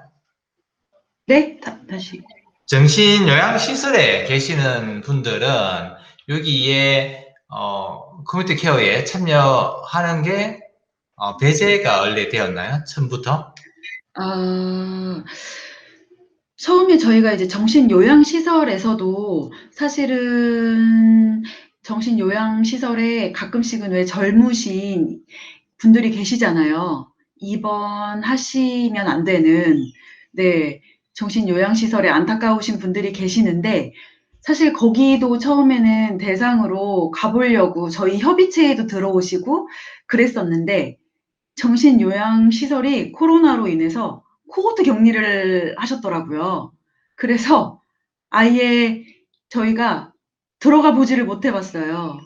네, 다시. 정신요양시설에 계시는 분들은 여기에 커뮤니티 케어에 참여하는 게 배제가 원래 되었나요? 처음부터? 처음에 저희가 이제 정신요양시설에서도 사실은 정신요양시설에 가끔씩은 왜 젊으신 분들이 계시잖아요. 입원하시면 안 되는, 네, 정신요양시설에 안타까우신 분들이 계시는데, 사실 거기도 처음에는 대상으로 가보려고 저희 협의체에도 들어오시고 그랬었는데, 정신요양시설이 코로나로 인해서 코호트 격리를 하셨더라고요. 그래서 아예 저희가 들어가 보지를 못해 봤어요.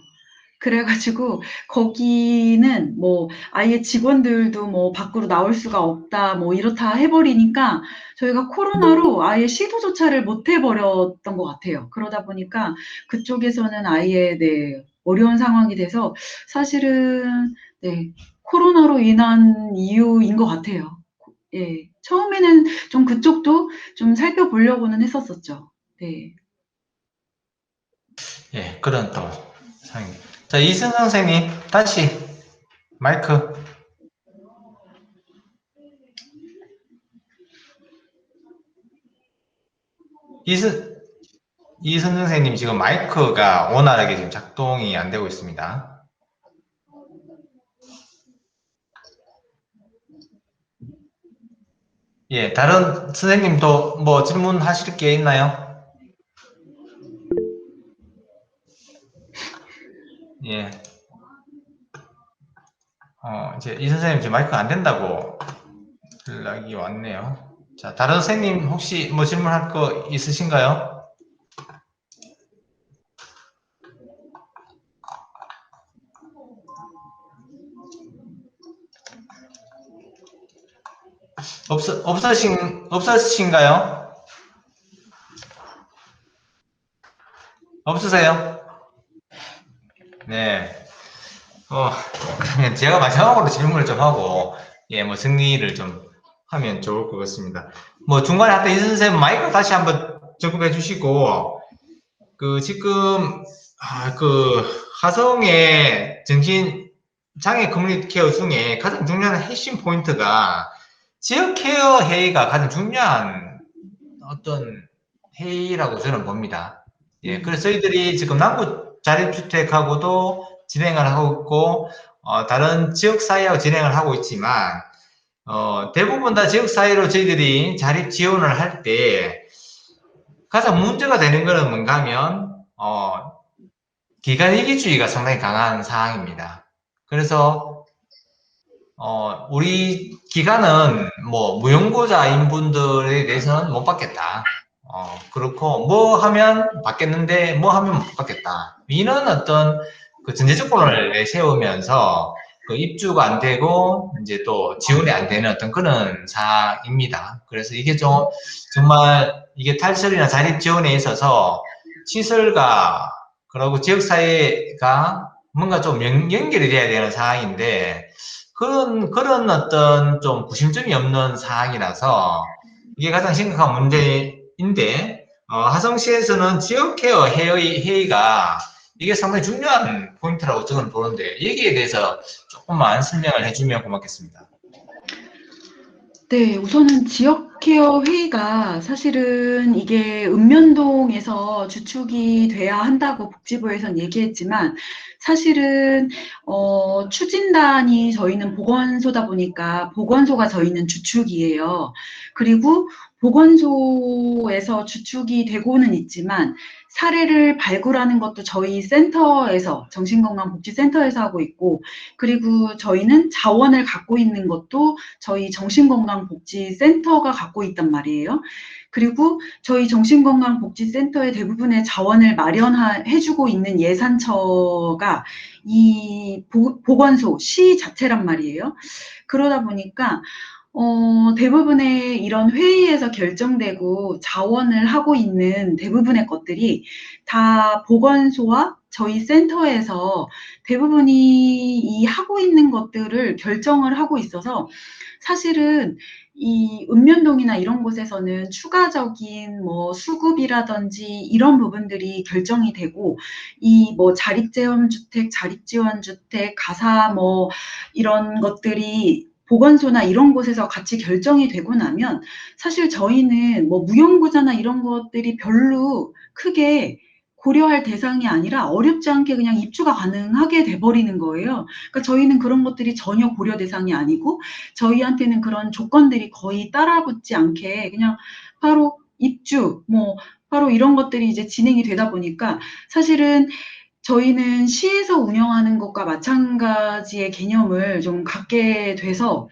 그래가지고 거기는 뭐 아예 직원들도 뭐 밖으로 나올 수가 없다 뭐 이렇다 해버리니까 저희가 코로나로 아예 시도조차를 못 해버렸던 것 같아요. 그러다 보니까 그쪽에서는 아예 네, 어려운 상황이 돼서 사실은 네, 코로나로 인한 이유인 것 같아요. 예, 처음에는 좀 그쪽도 좀 살펴보려고는 했었었죠. 네. 예, 그런 또 상황. 자, 이승 선생님, 다시 마이크. 이승 선생님 지금 마이크가 원활하게 지금 작동이 안 되고 있습니다. 예, 다른 선생님도 뭐 질문하실 게 있나요? 예. 이제 이 선생님 지금 마이크가 안 된다고 연락이 왔네요. 자, 다른 선생님 혹시 뭐 질문할 거 있으신가요? 없으신가요? 없으세요? 네. 그러면 제가 마지막으로 질문을 좀 하고, 예, 뭐 정리를 좀 하면 좋을 것 같습니다. 뭐 중간에 하여튼 이 선생님 마이크 다시 한번 점검해 주시고, 지금, 화성의 정신장애 커뮤니티 케어 중에 가장 중요한 핵심 포인트가 지역 케어 회의가 가장 중요한 어떤 회의라고 저는 봅니다. 예, 그래서 저희들이 지금 남구 자립주택하고도 진행을 하고 있고, 다른 지역사회하고 진행을 하고 있지만, 대부분 다 지역사회로 저희들이 자립 지원을 할 때, 가장 문제가 되는 것은 뭔가 하면, 기관이기주의가 상당히 강한 사항입니다. 그래서, 우리 기관은 뭐 무용고자인 분들에 대해서는 못 받겠다. 그렇고 뭐 하면 받겠는데 뭐 하면 못 받겠다. 이런 어떤 그 전제 조건을 내세우면서 그 입주가 안 되고 이제 또 지원이 안 되는 어떤 그런 사항입니다. 그래서 이게 좀 정말 이게 탈설이나 자립 지원에 있어서 시설과 그리고 지역사회가 뭔가 좀 연결이 돼야 되는 사항인데 그런 어떤 좀 구심점이 없는 사항이라서 이게 가장 심각한 문제인데, 화성시에서는 지역케어 회의가 이게 상당히 중요한 포인트라고 저는 보는데, 여기에 대해서 조금만 설명을 해주면 고맙겠습니다. 네, 우선은 지역 케어 회의가 사실은 이게 읍면동에서 주축이 돼야 한다고 복지부에선 얘기했지만 사실은 추진단이 저희는 보건소다 보니까 보건소가 저희는 주축이에요. 그리고 보건소에서 주축이 되고는 있지만 사례를 발굴하는 것도 저희 센터에서 정신건강복지센터에서 하고 있고 그리고 저희는 자원을 갖고 있는 것도 저희 정신건강복지센터가 갖고 있단 말이에요. 그리고 저희 정신건강복지센터의 대부분의 자원을 마련해주고 있는 예산처가 이 보건소, 시 자체란 말이에요. 그러다 보니까 대부분의 이런 회의에서 결정되고 자원을 하고 있는 대부분의 것들이 다 보건소와 저희 센터에서 대부분이 이 하고 있는 것들을 결정을 하고 있어서 사실은 이 읍면동이나 이런 곳에서는 추가적인 뭐 수급이라든지 이런 부분들이 결정이 되고 이 뭐 자립재원주택, 자립지원주택, 가사 뭐 이런 것들이 보건소나 이런 곳에서 같이 결정이 되고 나면 사실 저희는 뭐 무용고자나 이런 것들이 별로 크게 고려할 대상이 아니라 어렵지 않게 그냥 입주가 가능하게 돼버리는 거예요. 그러니까 저희는 그런 것들이 전혀 고려 대상이 아니고 저희한테는 그런 조건들이 거의 따라붙지 않게 그냥 바로 입주, 뭐 바로 이런 것들이 이제 진행이 되다 보니까 사실은 저희는 시에서 운영하는 것과 마찬가지의 개념을 좀 갖게 돼서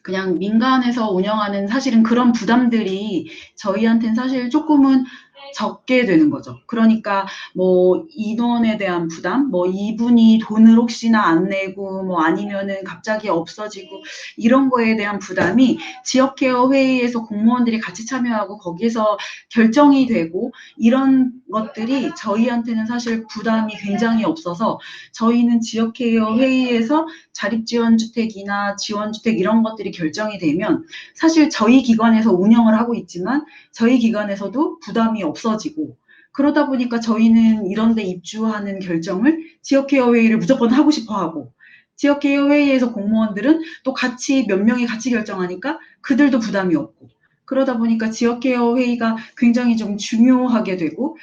그냥 민간에서 운영하는 사실은 그런 부담들이 저희한테는 사실 조금은 적게 되는 거죠. 그러니까 뭐 인원에 대한 부담, 뭐 이분이 돈을 혹시나 안 내고 뭐 아니면은 갑자기 없어지고 이런 거에 대한 부담이 지역 케어 회의에서 공무원들이 같이 참여하고 거기에서 결정이 되고 이런 것들이 저희한테는 사실 부담이 굉장히 없어서 저희는 지역 케어 회의에서 자립지원주택이나 지원주택 이런 것들이 결정이 되면 사실 저희 기관에서 운영을 하고 있지만 저희 기관에서도 부담이 없어지고 그러다 보니까 저희는 이런 데 입주하는 결정을 지역케어 회의를 무조건 하고 싶어 하고 지역케어 회의에서 공무원들은 또 같이 몇 명이 같이 결정하니까 그들도 부담이 없고 그러다 보니까 지역케어 회의가 굉장히 좀 중요하게 되고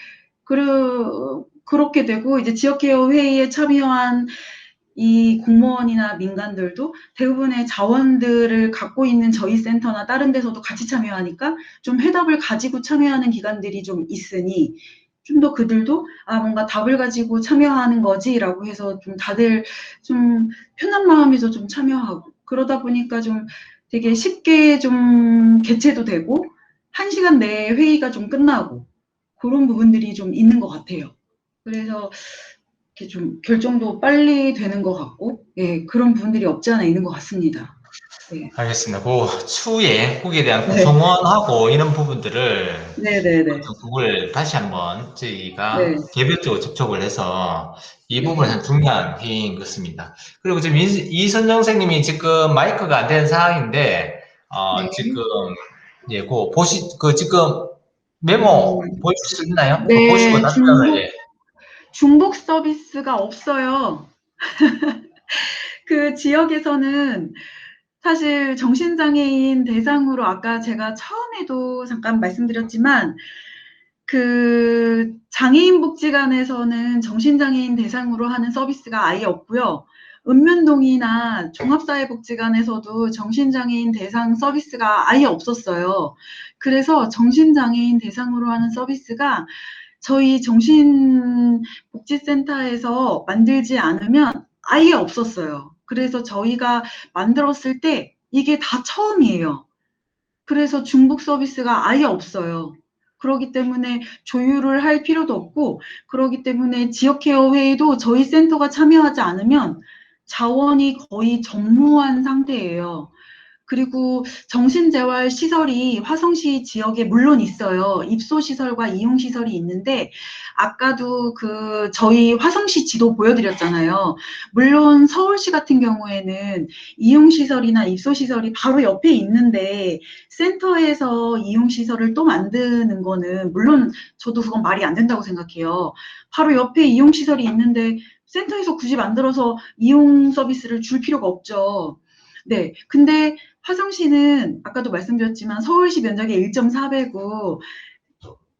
그렇게 되고 이제 지역케어 회의에 참여한 이 공무원이나 민간들도 대부분의 자원들을 갖고 있는 저희 센터나 다른 데서도 같이 참여하니까 좀 해답을 가지고 참여하는 기관들이 좀 있으니 좀 더 그들도 아 뭔가 답을 가지고 참여하는 거지라고 해서 좀 다들 좀 편한 마음에서 좀 참여하고 그러다 보니까 좀 되게 쉽게 좀 개최도 되고 1시간 내에 회의가 좀 끝나고 그런 부분들이 좀 있는 것 같아요. 그래서 이렇게 좀 결정도 빨리 되는 것 같고, 예, 그런 부분들이 없지 않아 있는 것 같습니다. 네. 알겠습니다. 그 추후에 거기에 대한 네. 구성원하고 이런 부분들을 네네네. 그걸 다시 한번 저희가 네. 개별적으로 접촉을 해서 이 네. 부분은 중요한 회의인 것 같습니다. 그리고 지금 이선정 선생님이 지금 마이크가 안 되는 상황인데, 네. 지금, 예, 지금 메모 보실 수 있나요? 그 보시고 네, 답변을, 예. 중복 서비스가 없어요. 그 지역에서는 사실 정신장애인 대상으로 아까 제가 처음에도 잠깐 말씀드렸지만 그 장애인 복지관에서는 정신장애인 대상으로 하는 서비스가 아예 없고요. 읍면동이나 종합사회복지관에서도 정신장애인 대상 서비스가 아예 없었어요. 그래서 정신장애인 대상으로 하는 서비스가 저희 정신복지센터에서 만들지 않으면 아예 없었어요. 그래서 저희가 만들었을 때 이게 다 처음이에요. 그래서 중복 서비스가 아예 없어요. 그러기 때문에 조율을 할 필요도 없고, 그러기 때문에 지역 케어 회의도 저희 센터가 참여하지 않으면 자원이 거의 전무한 상태예요. 그리고 정신재활 시설이 화성시 지역에 물론 있어요. 입소시설과 이용시설이 있는데, 아까도 저희 화성시 지도 보여드렸잖아요. 물론 서울시 같은 경우에는 이용시설이나 입소시설이 바로 옆에 있는데, 센터에서 이용시설을 또 만드는 거는, 물론 저도 그건 말이 안 된다고 생각해요. 바로 옆에 이용시설이 있는데, 센터에서 굳이 만들어서 이용 서비스를 줄 필요가 없죠. 네. 근데 화성시는 아까도 말씀드렸지만 서울시 면적의 1.4배고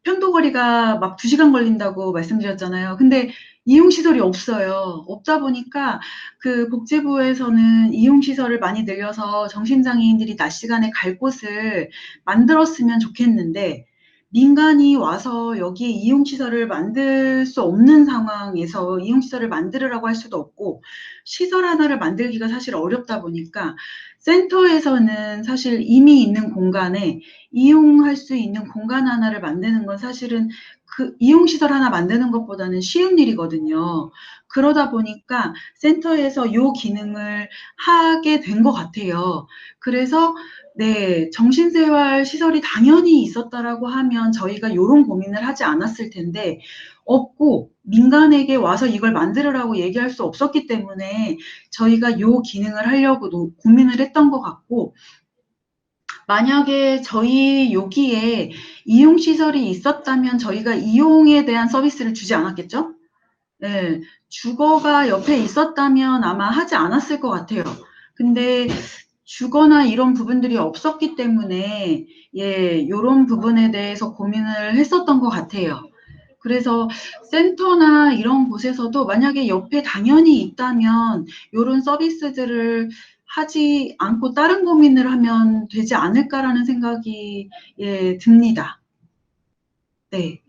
편도거리가 막 2시간 걸린다고 말씀드렸잖아요. 근데 이용시설이 없어요. 없다 보니까 그 복지부에서는 이용시설을 많이 늘려서 정신장애인들이 낮 시간에 갈 곳을 만들었으면 좋겠는데 민간이 와서 여기에 이용시설을 만들 수 없는 상황에서 이용시설을 만들으라고 할 수도 없고 시설 하나를 만들기가 사실 어렵다 보니까 센터에서는 사실 이미 있는 공간에 이용할 수 있는 공간 하나를 만드는 건 사실은 그 이용시설 하나 만드는 것보다는 쉬운 일이거든요. 그러다 보니까 센터에서 요 기능을 하게 된 것 같아요. 그래서 네, 정신재활 시설이 당연히 있었다라고 하면 저희가 요런 고민을 하지 않았을 텐데 없고 민간에게 와서 이걸 만들으라고 얘기할 수 없었기 때문에 저희가 요 기능을 하려고도 고민을 했던 것 같고 만약에 저희 여기에 이용시설이 있었다면 저희가 이용에 대한 서비스를 주지 않았겠죠? 네, 주거가 옆에 있었다면 아마 하지 않았을 것 같아요. 근데 주거나 이런 부분들이 없었기 때문에 예, 요런 부분에 대해서 고민을 했었던 것 같아요. 그래서 센터나 이런 곳에서도 만약에 옆에 당연히 있다면 요런 서비스들을 하지 않고 다른 고민을 하면 되지 않을까라는 생각이 예, 듭니다. 네.